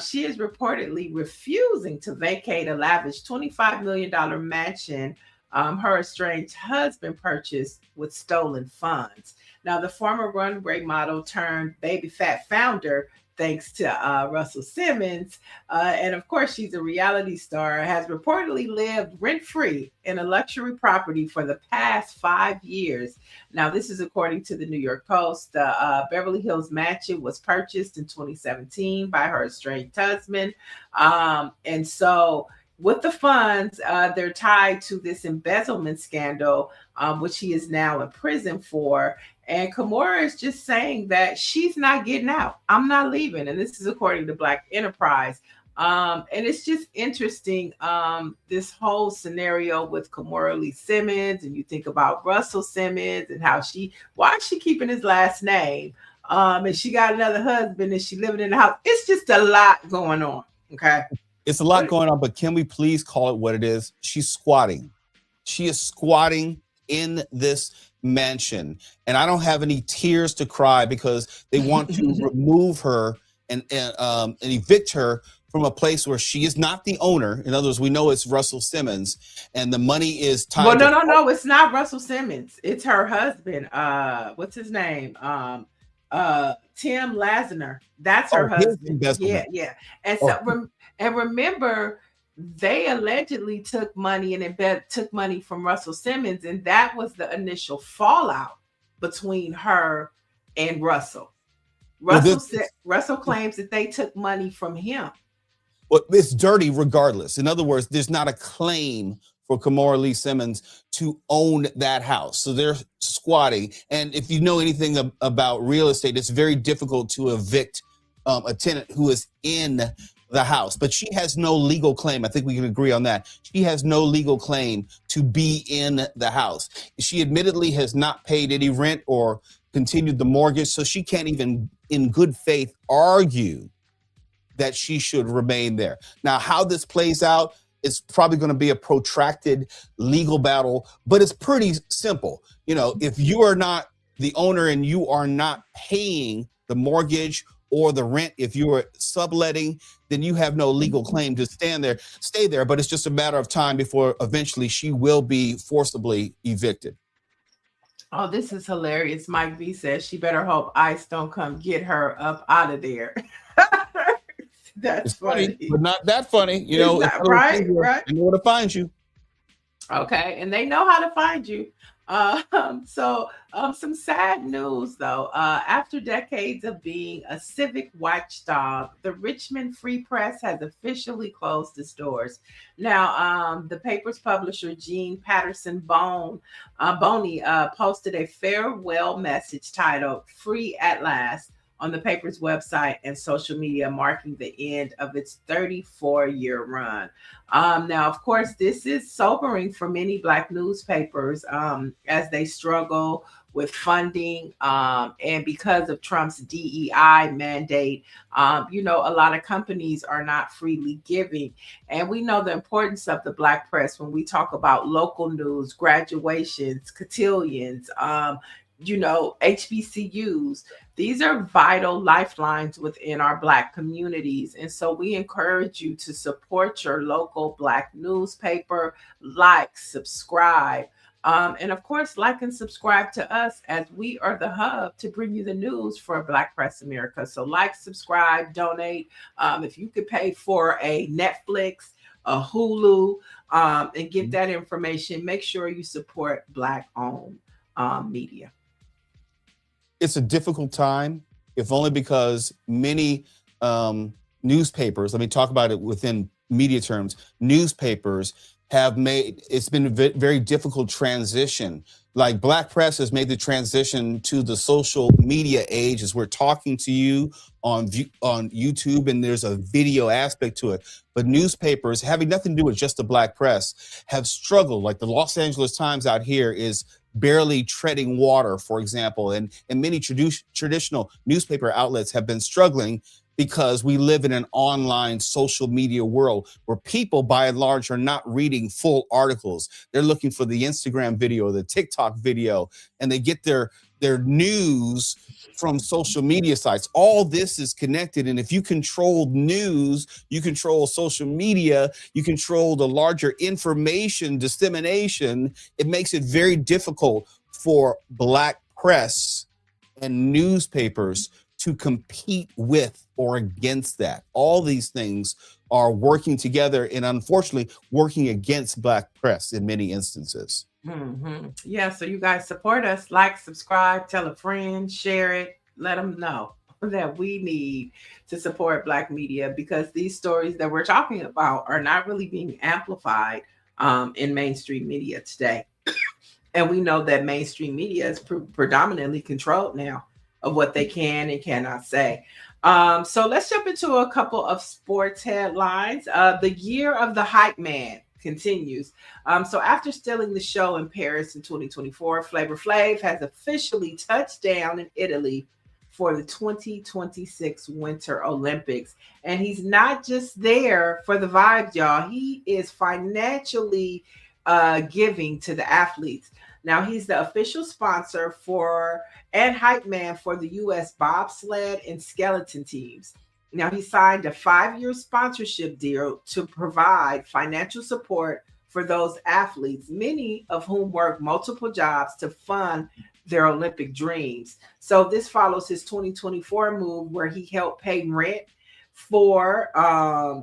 She is reportedly refusing to vacate a lavish $25 million mansion her estranged husband purchased with stolen funds. Now, the former runway model turned baby fat founder, thanks to Russell Simmons, and of course, she's a reality star, has reportedly lived rent-free in a luxury property for the past 5 years. Now, this is according to the New York Post. The Beverly Hills mansion was purchased in 2017 by her estranged husband. And so with the funds, they're tied to this embezzlement scandal, which he is now in prison for. And Kimora is just saying that she's not getting out. I'm not leaving. And this is according to Black Enterprise. And it's just interesting, this whole scenario with Kimora Lee Simmons. And you think about Russell Simmons and why is she keeping his last name? And she got another husband and she living in the house. It's just a lot going on. Okay. It's a lot going on, but can we please call it what it is? She's squatting. She is squatting in this mansion. And I don't have any tears to cry because they want to remove her and evict her from a place where she is not the owner. In other words, we know it's Russell Simmons and the money is tied. Well, no, it's not Russell Simmons. It's her husband. What's his name? Tim Lasner. That's her husband. Yeah. And so and remember, they allegedly took money took money from Russell Simmons, and that was the initial fallout between her and Russell. Russell claims that they took money from him. Well, it's dirty regardless. In other words, there's not a claim for Kimora Lee Simmons to own that house. So they're squatting. And if you know anything about real estate, it's very difficult to evict a tenant who is in the house, but she has no legal claim. I think we can agree on that. She has no legal claim to be in the house. She admittedly has not paid any rent or continued the mortgage, so she can't even in good faith argue that she should remain there. Now, how this plays out, it's probably going to be a protracted legal battle, but it's pretty simple. You know, if you are not the owner and you are not paying the mortgage or the rent, if you are subletting, then you have no legal claim to stay there. But it's just a matter of time before eventually she will be forcibly evicted. Oh, this is hilarious. Mike V says she better hope ICE don't come get her up out of there. That's funny, but not that funny. You know, right. They know where to find you. Okay, and they know how to find you. Some sad news though. After decades of being a civic watchdog, the Richmond Free Press has officially closed its doors. Now, the paper's publisher, Jean Patterson Boney, posted a farewell message titled "Free at Last" on the paper's website and social media, marking the end of its 34-year run. Now, of course, this is sobering for many Black newspapers as they struggle with funding and because of Trump's DEI mandate. A lot of companies are not freely giving. And we know the importance of the Black press when we talk about local news, graduations, cotillions, HBCUs. These are vital lifelines within our Black communities. And so we encourage you to support your local Black newspaper, like, subscribe, and of course, like and subscribe to us, as we are the hub to bring you the news for Black Press America. So like, subscribe, donate. If you could pay for a Netflix, a Hulu, and get that information, make sure you support Black-owned media. It's a difficult time, if only because many newspapers, let me talk about it within media terms, newspapers have made, it's been a very difficult transition. Like Black press has made the transition to the social media age as we're talking to you on YouTube, and there's a video aspect to it. But newspapers, having nothing to do with just the Black press, have struggled. Like the Los Angeles Times out here is barely treading water, for example, and many traditional newspaper outlets have been struggling because we live in an online social media world where people, by and large, are not reading full articles. They're looking for the Instagram video or the TikTok video, and they get their news from social media sites. All this is connected, and if you control news, you control social media, you control the larger information dissemination, it makes it very difficult for Black press and newspapers to compete with or against that. All these things are working together and unfortunately working against Black press in many instances. Mm-hmm. Yeah, so you guys support us, like, subscribe, tell a friend, share it, let them know that we need to support Black media, because these stories that we're talking about are not really being amplified in mainstream media today. And we know that mainstream media is predominantly controlled now of what they can and cannot say. So let's jump into a couple of sports headlines. The year of the hype man continues. So after stealing the show in Paris in 2024, Flavor Flav has officially touched down in Italy for the 2026 Winter Olympics. And he's not just there for the vibes, y'all. He is financially giving to the athletes. Now, he's the official sponsor for and hype man for the U.S. bobsled and skeleton teams. Now, he signed a 5-year sponsorship deal to provide financial support for those athletes, many of whom work multiple jobs to fund their Olympic dreams. So this follows his 2024 move where he helped pay rent for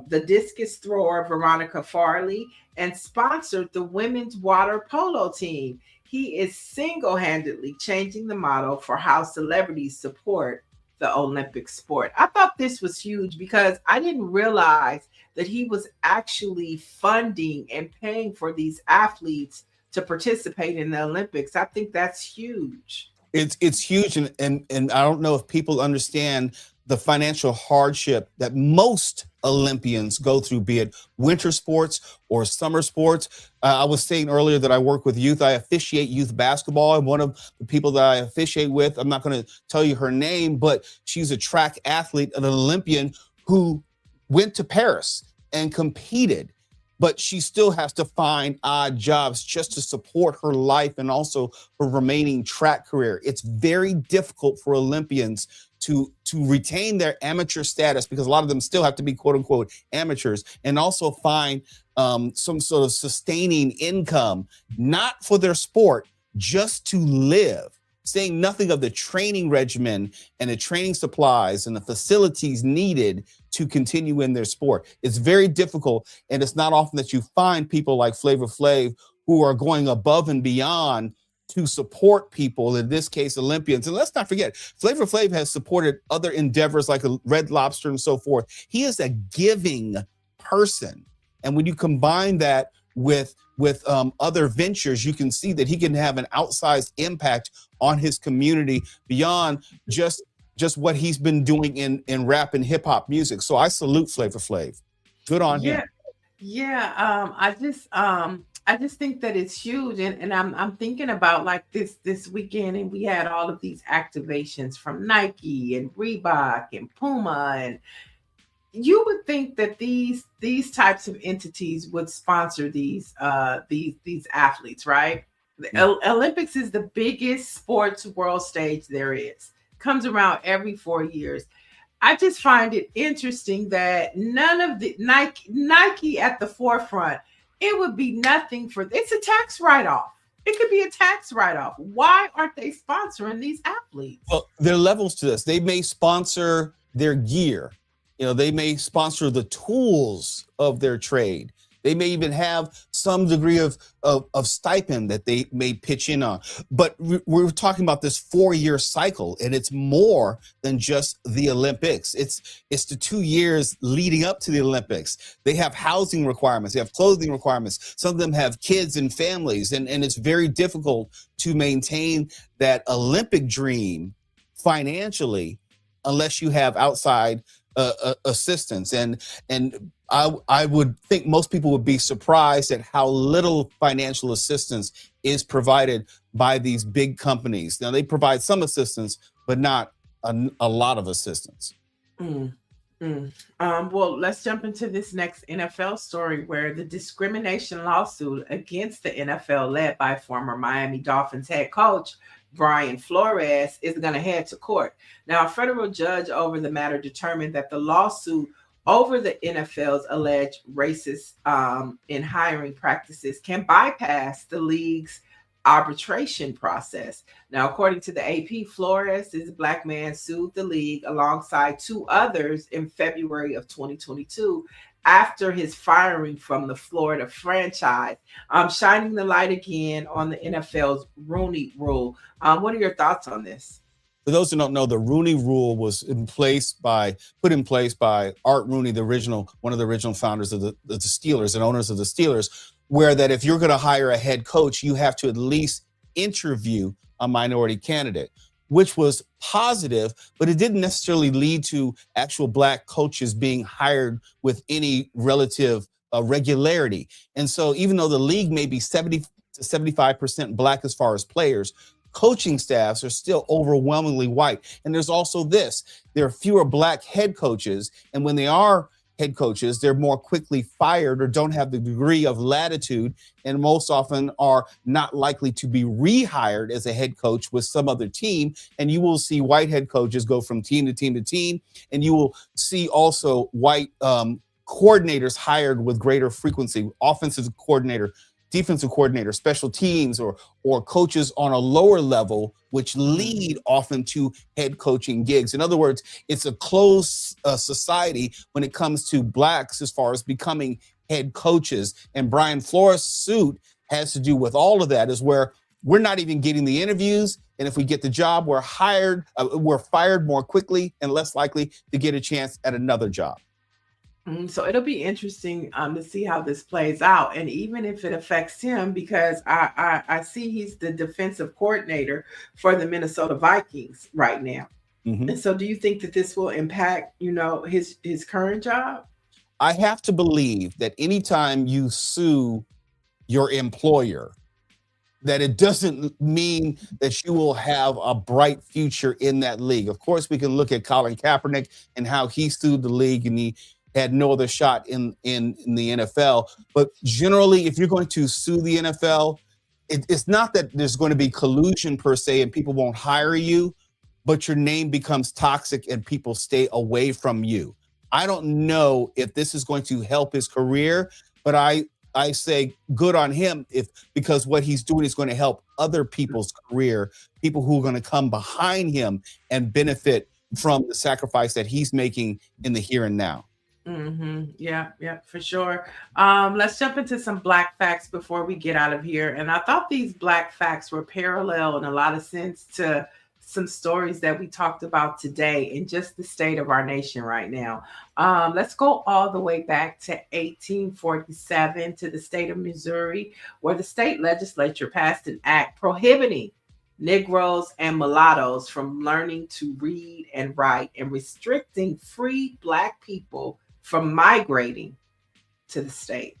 the discus thrower Veronica Farley and sponsored the women's water polo team. He is single-handedly changing the model for how celebrities support the Olympic sport. I thought this was huge because I didn't realize that he was actually funding and paying for these athletes to participate in the Olympics. I think that's huge. It's huge, and I don't know if people understand the financial hardship that most Olympians go through, be it winter sports or summer sports. I was saying earlier that I work with youth. I officiate youth basketball. And one of the people that I officiate with, I'm not going to tell you her name, but she's a track athlete, an Olympian who went to Paris and competed, but she still has to find odd jobs just to support her life and also her remaining track career. It's very difficult for Olympians to retain their amateur status, because a lot of them still have to be quote unquote amateurs, and also find some sort of sustaining income, not for their sport, just to live. Saying nothing of the training regimen and the training supplies and the facilities needed to continue in their sport. It's very difficult, and it's not often that you find people like Flavor Flav who are going above and beyond to support people, in this case, Olympians. And let's not forget, Flavor Flav has supported other endeavors like a Red Lobster and so forth. He is a giving person. And when you combine that with other ventures, you can see that he can have an outsized impact on his community beyond just what he's been doing in rap and hip hop music. So I salute Flavor Flav. Good on him. Yeah. I just think that it's huge. And I'm thinking about like this weekend, and we had all of these activations from Nike and Reebok and Puma, and you would think that these types of entities would sponsor these athletes, right? The Olympics is the biggest sports world stage there is. Comes around every 4 years. I just find it interesting that none of the Nike at the forefront. It would be nothing for. It's a tax write-off. It could be a tax write-off. Why aren't they sponsoring these athletes? Well, there are levels to this. They may sponsor their gear. They may sponsor the tools of their trade. They may even have some degree of stipend that they may pitch in on. But we're talking about this 4-year cycle, and it's more than just the Olympics. It's the 2 years leading up to the Olympics. They have housing requirements. They have clothing requirements. Some of them have kids and families, and it's very difficult to maintain that Olympic dream financially unless you have outside assistance. And I would think most people would be surprised at how little financial assistance is provided by these big companies. Now, they provide some assistance, but not a lot of assistance. Well, let's jump into this next NFL story, where the discrimination lawsuit against the NFL, led by former Miami Dolphins head coach Brian Flores, is going to head to court. Now, a federal judge over the matter determined that the lawsuit over the NFL's alleged racist in hiring practices can bypass the league's arbitration process. Now, according to the AP, Flores, is a black man, sued the league alongside 2 others in February of 2022 after his firing from the Florida franchise, shining the light again on the NFL's Rooney Rule. What are your thoughts on this? For those who don't know, the Rooney Rule was put in place by Art Rooney, one of the original founders of the Steelers and owners of the Steelers, where that if you're going to hire a head coach, you have to at least interview a minority candidate, which was positive, but it didn't necessarily lead to actual black coaches being hired with any relative regularity. And so even though the league may be 70 to 75% black as far as players, coaching staffs are still overwhelmingly white. And there's also this, there are fewer black head coaches. And when they are head coaches, they're more quickly fired or don't have the degree of latitude, and most often are not likely to be rehired as a head coach with some other team. And you will see white head coaches go from team to team to team. And you will see also white coordinators hired with greater frequency, offensive coordinator, defensive coordinator, special teams, or coaches on a lower level, which lead often to head coaching gigs. In other words, it's a closed society when it comes to blacks as far as becoming head coaches. And Brian Flores' suit has to do with all of that, is where we're not even getting the interviews. And if we get the job, we're fired more quickly and less likely to get a chance at another job. So it'll be interesting to see how this plays out, and even if it affects him, because I see he's the defensive coordinator for the Minnesota Vikings right now. And so do you think that this will impact, his current job? I have to believe that anytime you sue your employer, that it doesn't mean that you will have a bright future in that league. Of course, we can look at Colin Kaepernick and how he sued the league and he had no other shot in the NFL. But generally, if you're going to sue the NFL, it's not that there's going to be collusion per se and people won't hire you, but your name becomes toxic and people stay away from you. I don't know if this is going to help his career, but I say good on him because what he's doing is going to help other people's career, people who are going to come behind him and benefit from the sacrifice that he's making in the here and now. Yeah, for sure. Let's jump into some Black facts before we get out of here. And I thought these Black facts were parallel in a lot of sense to some stories that we talked about today in just the state of our nation right now. Let's go all the way back to 1847 to the state of Missouri, where the state legislature passed an act prohibiting Negroes and mulattoes from learning to read and write and restricting free Black people from migrating to the state.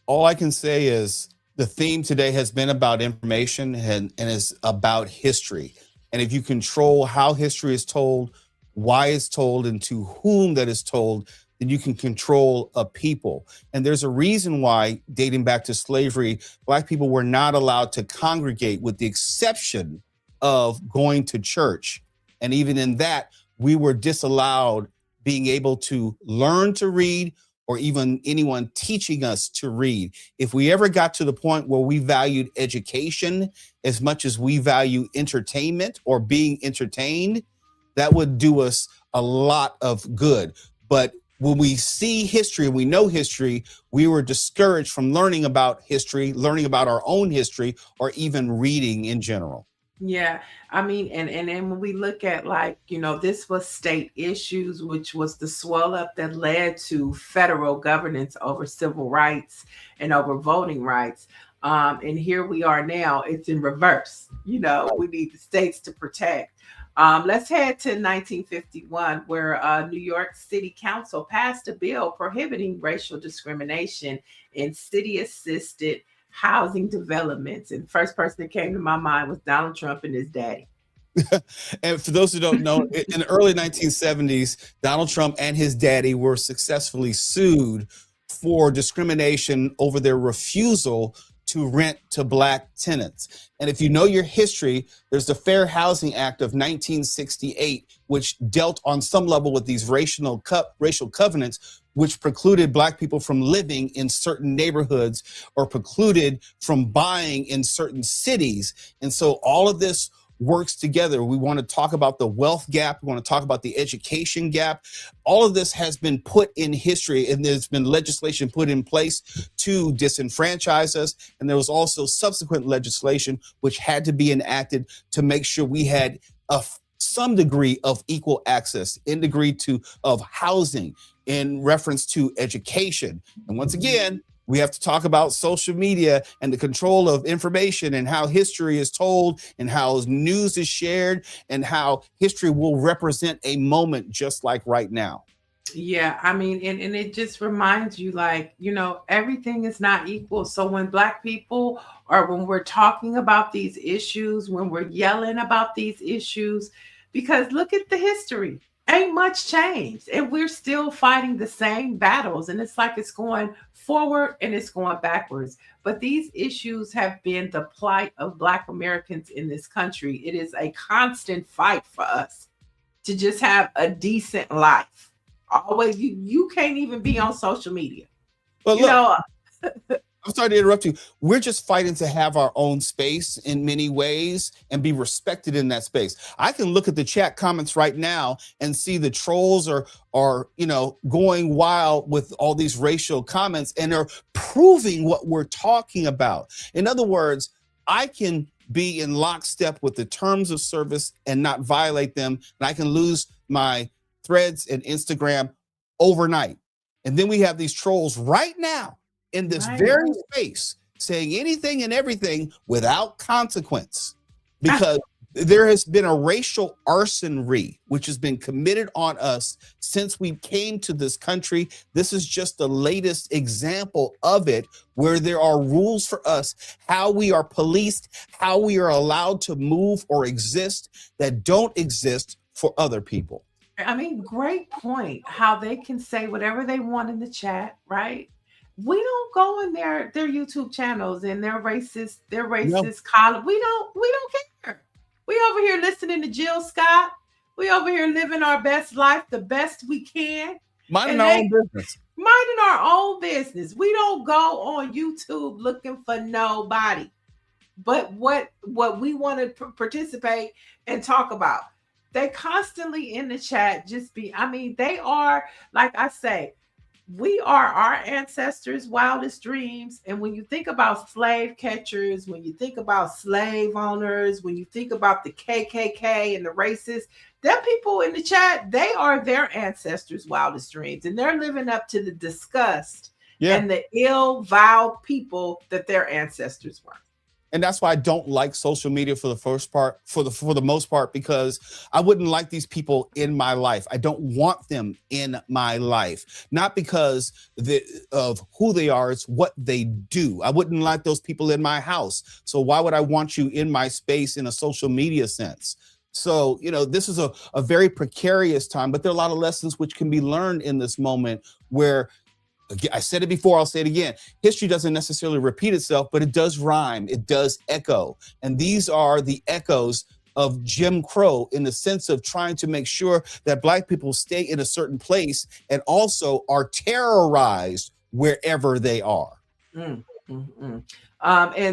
All I can say is the theme today has been about information and is about history. And if you control how history is told, why it's told, and to whom that is told, then you can control a people. And there's a reason why, dating back to slavery, Black people were not allowed to congregate with the exception of going to church. And even in that, we were disallowed being able to learn to read or even anyone teaching us to read. If we ever got to the point where we valued education as much as we value entertainment or being entertained, that would do us a lot of good. But when we see history and we know history, we were discouraged from learning about history, learning about our own history, or even reading in general. Yeah, I mean, and when we look at this was state issues, which was the swell up that led to federal governance over civil rights and over voting rights. And here we are now, it's in reverse. We need the states to protect. Let's head to 1951, where New York City Council passed a bill prohibiting racial discrimination in city-assisted housing developments. And the first person that came to my mind was Donald Trump and his daddy. And for those who don't know, in the early 1970s, Donald Trump and his daddy were successfully sued for discrimination over their refusal to rent to Black tenants. And if you know your history, there's the Fair Housing Act of 1968, which dealt on some level with these racial covenants, which precluded Black people from living in certain neighborhoods or precluded from buying in certain cities. And so all of this works together. We want to talk about the wealth gap. We want to talk about the education gap. All of this has been put in history, and there's been legislation put in place to disenfranchise us. And there was also subsequent legislation which had to be enacted to make sure we had some degree of equal access, in degree of housing, in reference to education. And once again, we have to talk about social media and the control of information and how history is told and how news is shared and how history will represent a moment just like right now. Yeah, I mean, and it just reminds you, everything is not equal. So when Black people, or when we're talking about these issues, when we're yelling about these issues, because look at the history. Ain't much changed, and we're still fighting the same battles, and it's like it's going forward and it's going backwards. But these issues have been the plight of Black Americans in this country. It is a constant fight for us to just have a decent life. Always, you can't even be on social media. But look, I'm sorry to interrupt you. We're just fighting to have our own space in many ways and be respected in that space. I can look at the chat comments right now and see the trolls are going wild with all these racial comments, and are proving what we're talking about. In other words, I can be in lockstep with the terms of service and not violate them, and I can lose my threads and Instagram overnight. And then we have these trolls right now in this very space saying anything and everything without consequence, because There has been a racial arsenry which has been committed on us since we came to this country. This is just the latest example of it, where there are rules for us, how we are policed, how we are allowed to move or exist that don't exist for other people. I mean, great point. How they can say whatever they want in the chat, right? We don't go in their YouTube channels and their racist column. We don't care. We over here listening to Jill Scott. We over here living our best life the best we can. Minding our own business. Minding our own business. We don't go on YouTube looking for nobody. But what we want to participate and talk about. They constantly in the chat they are, like I say, we are our ancestors' wildest dreams. And when you think about slave catchers, when you think about slave owners, when you think about the KKK and the racists, them people in the chat, they are their ancestors' wildest dreams. And they're living up to the disgust and the ill, vile people that their ancestors were. And that's why I don't like social media for the most part, because I wouldn't like these people in my life. I don't want them in my life, not because of who they are, it's what they do. I wouldn't like those people in my house. So why would I want you in my space in a social media sense? So, this is a very precarious time, but there are a lot of lessons which can be learned in this moment where, I said it before, I'll say it again. History doesn't necessarily repeat itself, but it does rhyme. It does echo. And these are the echoes of Jim Crow in the sense of trying to make sure that Black people stay in a certain place and also are terrorized wherever they are. And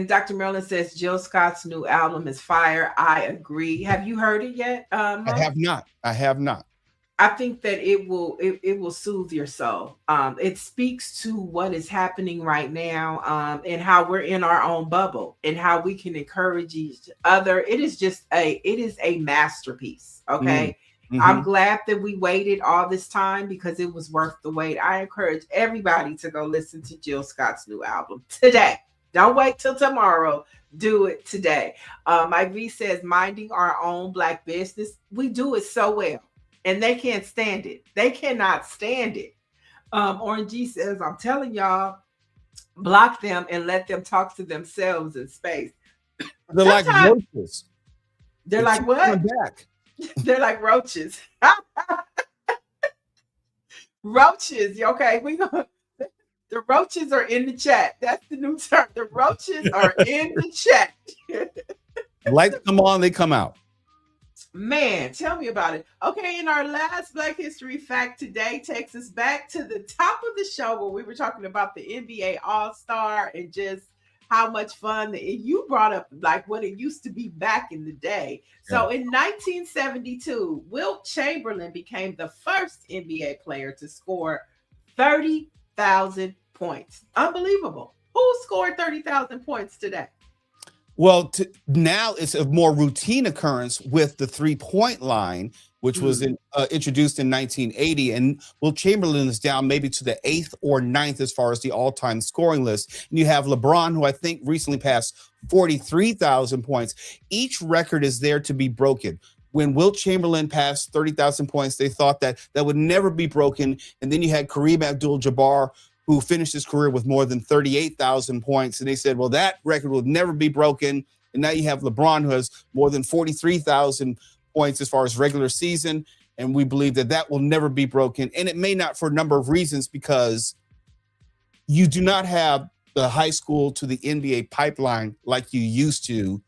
Dr. Marilyn says Jill Scott's new album is fire. I agree. Have you heard it yet? I have not. I think that it will soothe your soul. It speaks to what is happening right now, and how we're in our own bubble and how we can encourage each other. It is a masterpiece. Okay. Mm-hmm. I'm glad that we waited all this time because it was worth the wait. I encourage everybody to go listen to Jill Scott's new album today. Don't wait till tomorrow. Do it today. Mike V says, minding our own Black business. We do it so well. And they can't stand it. They cannot stand it. Orange G says, I'm telling y'all, block them and let them talk to themselves in space. They're like roaches. They're like what? They're like roaches. Roaches. Okay, the roaches are in the chat. That's the new term. The roaches are in the chat. Lights come on, they come out. Man, tell me about it. Okay, and our last Black History fact today takes us back to the top of the show where we were talking about the NBA All-Star and just how much fun you brought up, like what it used to be back in the day. So in 1972, Wilt Chamberlain became the first NBA player to score 30,000 points. Unbelievable. Who scored 30,000 points today? Well, now it's a more routine occurrence with the three-point line, which was introduced in 1980. And Wilt Chamberlain is down maybe to the 8th or 9th as far as the all-time scoring list. And you have LeBron, who I think recently passed 43,000 points. Each record is there to be broken. When Wilt Chamberlain passed 30,000 points, they thought that would never be broken. And then you had Kareem Abdul-Jabbar, who finished his career with more than 38,000 points. And they said, well, that record will never be broken. And now you have LeBron, who has more than 43,000 points as far as regular season. And we believe that will never be broken. And it may not for a number of reasons, because you do not have the high school to the NBA pipeline like you used to,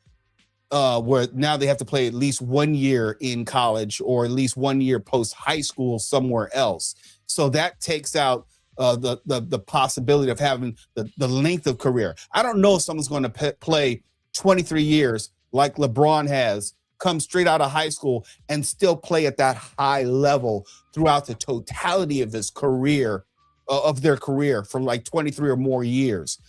where now they have to play at least 1 year in college or at least 1 year post high school somewhere else. So that takes out the possibility of having the length of career. I don't know if someone's going to play 23 years like LeBron has, come straight out of high school and still play at that high level throughout the totality of his career, of their career from like 23 or more years.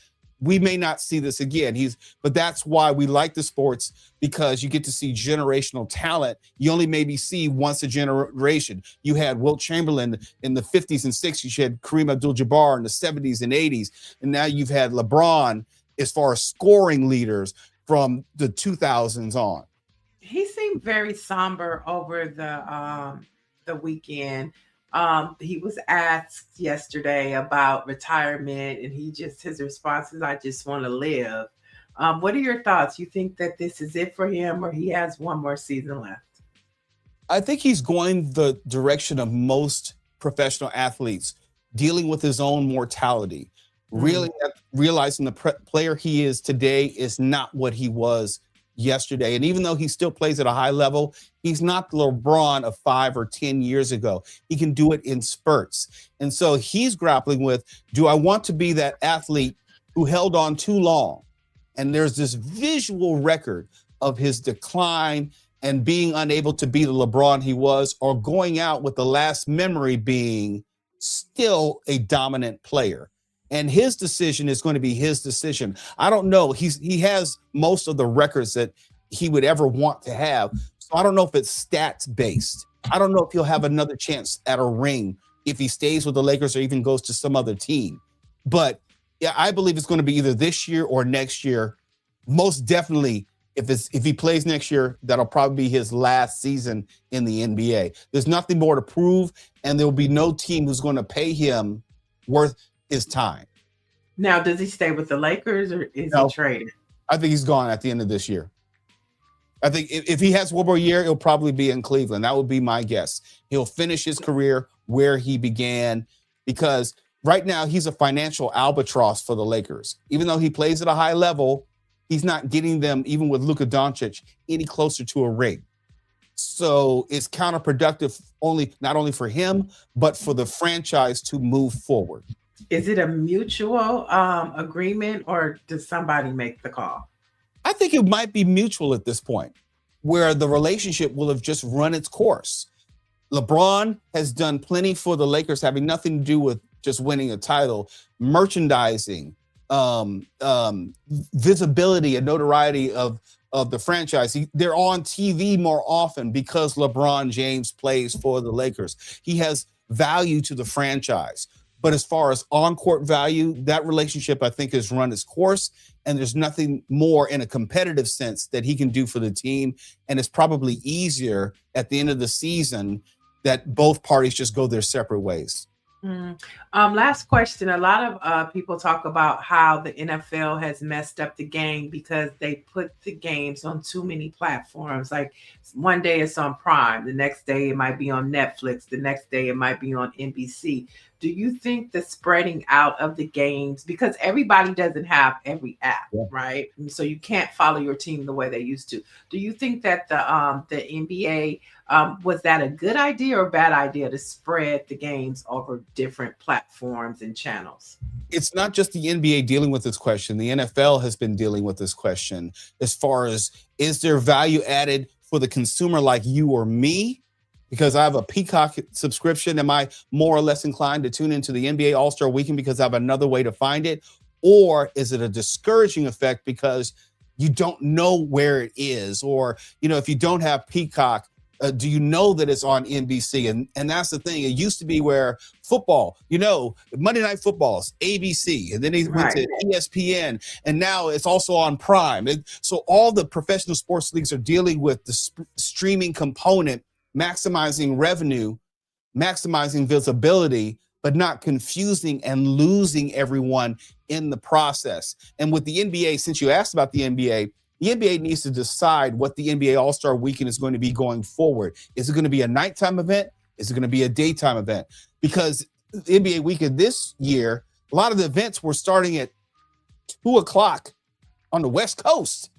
We may not see this again. But that's why we like the sports, because you get to see generational talent. You only maybe see once a generation. You had Wilt Chamberlain in the 50s and 60s. You had Kareem Abdul-Jabbar in the 70s and 80s. And now you've had LeBron as far as scoring leaders from the 2000s on. He seemed very somber over the weekend. He was asked yesterday about retirement, and his response is, "I just want to live." What are your thoughts? You think that this is it for him, or he has one more season left? I think he's going the direction of most professional athletes, dealing with his own mortality, really realizing the player he is today is not what he was yesterday. And even though he still plays at a high level, he's not the LeBron of 5 or 10 years ago. He can do it in spurts. And so he's grappling with, do I want to be that athlete who held on too long? And there's this visual record of his decline and being unable to be the LeBron he was, or going out with the last memory being still a dominant player. And his decision is going to be his decision. I don't know. He has most of the records that he would ever want to have. So I don't know if it's stats based. I don't know if he'll have another chance at a ring if he stays with the Lakers or even goes to some other team. But yeah, I believe it's going to be either this year or next year. Most definitely, if he plays next year, that'll probably be his last season in the NBA. There's nothing more to prove, and there will be no team who's going to pay him worth his time. Now, does he stay with the Lakers, or is he traded? I think he's gone at the end of this year. I think if he has one more year, it'll probably be in Cleveland. That would be my guess. He'll finish his career where he began, because right now he's a financial albatross for the Lakers. Even though he plays at a high level, he's not getting them, even with Luka Doncic, any closer to a ring. So it's counterproductive not only for him, but for the franchise to move forward. Is it a mutual agreement, or does somebody make the call? I think it might be mutual at this point, where the relationship will have just run its course. LeBron has done plenty for the Lakers, having nothing to do with just winning a title, merchandising, visibility and notoriety of the franchise. They're on TV more often because LeBron James plays for the Lakers. He has value to the franchise. But as far as on-court value, that relationship, I think, has run its course, and there's nothing more in a competitive sense that he can do for the team. And it's probably easier at the end of the season that both parties just go their separate ways. Last question. A lot of people talk about how the NFL has messed up the game because they put the games on too many platforms. Like one day it's on Prime, the next day it might be on Netflix, the next day it might be on NBC. Do you think the spreading out of the games, because everybody doesn't have every app, right? And so you can't follow your team the way they used to. Do you think that the NBA, was that a good idea or bad idea to spread the games over different platforms and channels? It's not just the NBA dealing with this question. The NFL has been dealing with this question as far as, is there value added for the consumer like you or me? Because I have a Peacock subscription, am I more or less inclined to tune into the NBA All-Star Weekend because I have another way to find it? Or is it a discouraging effect because you don't know where it is? Or, if you don't have Peacock, do you know that it's on NBC? And that's the thing. It used to be where football, Monday Night Football's ABC, and then he went to ESPN, and now it's also on Prime. So all the professional sports leagues are dealing with the streaming component, maximizing revenue, maximizing visibility, but not confusing and losing everyone in the process. And with the NBA, since you asked about the NBA needs to decide what the NBA All-Star Weekend is going to be going forward. Is it going to be a nighttime event? Is it going to be a daytime event? Because the NBA Weekend this year, a lot of the events were starting at 2:00 on the West Coast.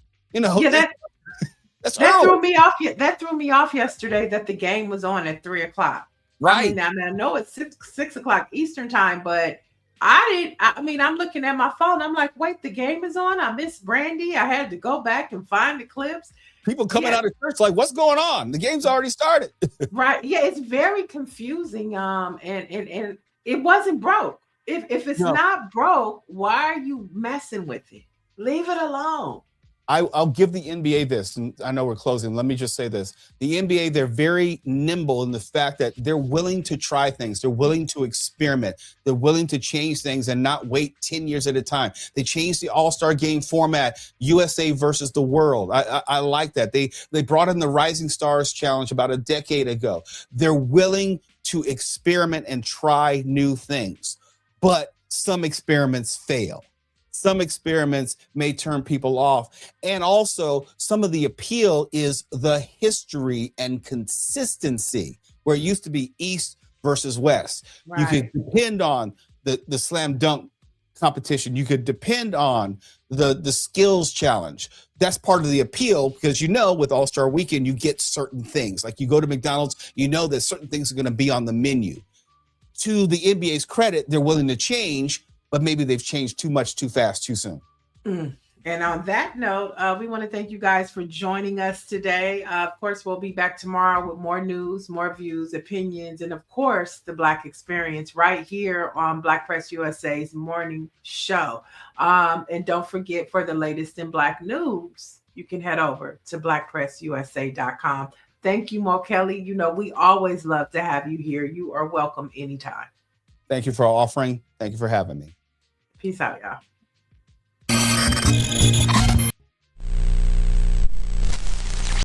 That threw me off. That threw me off yesterday that the game was on at 3:00. Right. I know it's 6 o'clock Eastern time, but I'm looking at my phone. I'm like, wait, the game is on. I missed Brandy. I had to go back and find the clips. People coming out of church like, what's going on? The game's already started. Right. Yeah, it's very confusing. And it wasn't broke. If it's not broke, why are you messing with it? Leave it alone. I'll give the NBA this, and I know we're closing. Let me just say this. The NBA, they're very nimble in the fact that they're willing to try things. They're willing to experiment. They're willing to change things and not wait 10 years at a time. They changed the All-Star game format, USA versus the world. I like that. They brought in the Rising Stars Challenge about a decade ago. They're willing to experiment and try new things, but some experiments fail. Some experiments may turn people off. And also, some of the appeal is the history and consistency, where it used to be East versus West. Right. You could depend on the slam dunk competition. You could depend on the skills challenge. That's part of the appeal, because with All-Star Weekend, you get certain things. Like you go to McDonald's, that certain things are going to be on the menu. To the NBA's credit, they're willing to change, but maybe they've changed too much, too fast, too soon. And on that note, we want to thank you guys for joining us today. Of course, we'll be back tomorrow with more news, more views, opinions, and of course, the Black Experience right here on Black Press USA's morning show. And don't forget, for the latest in Black news, you can head over to blackpressusa.com. Thank you, Mo Kelly. We always love to have you here. You are welcome anytime. Thank you for offering. Thank you for having me. Peace out, y'all.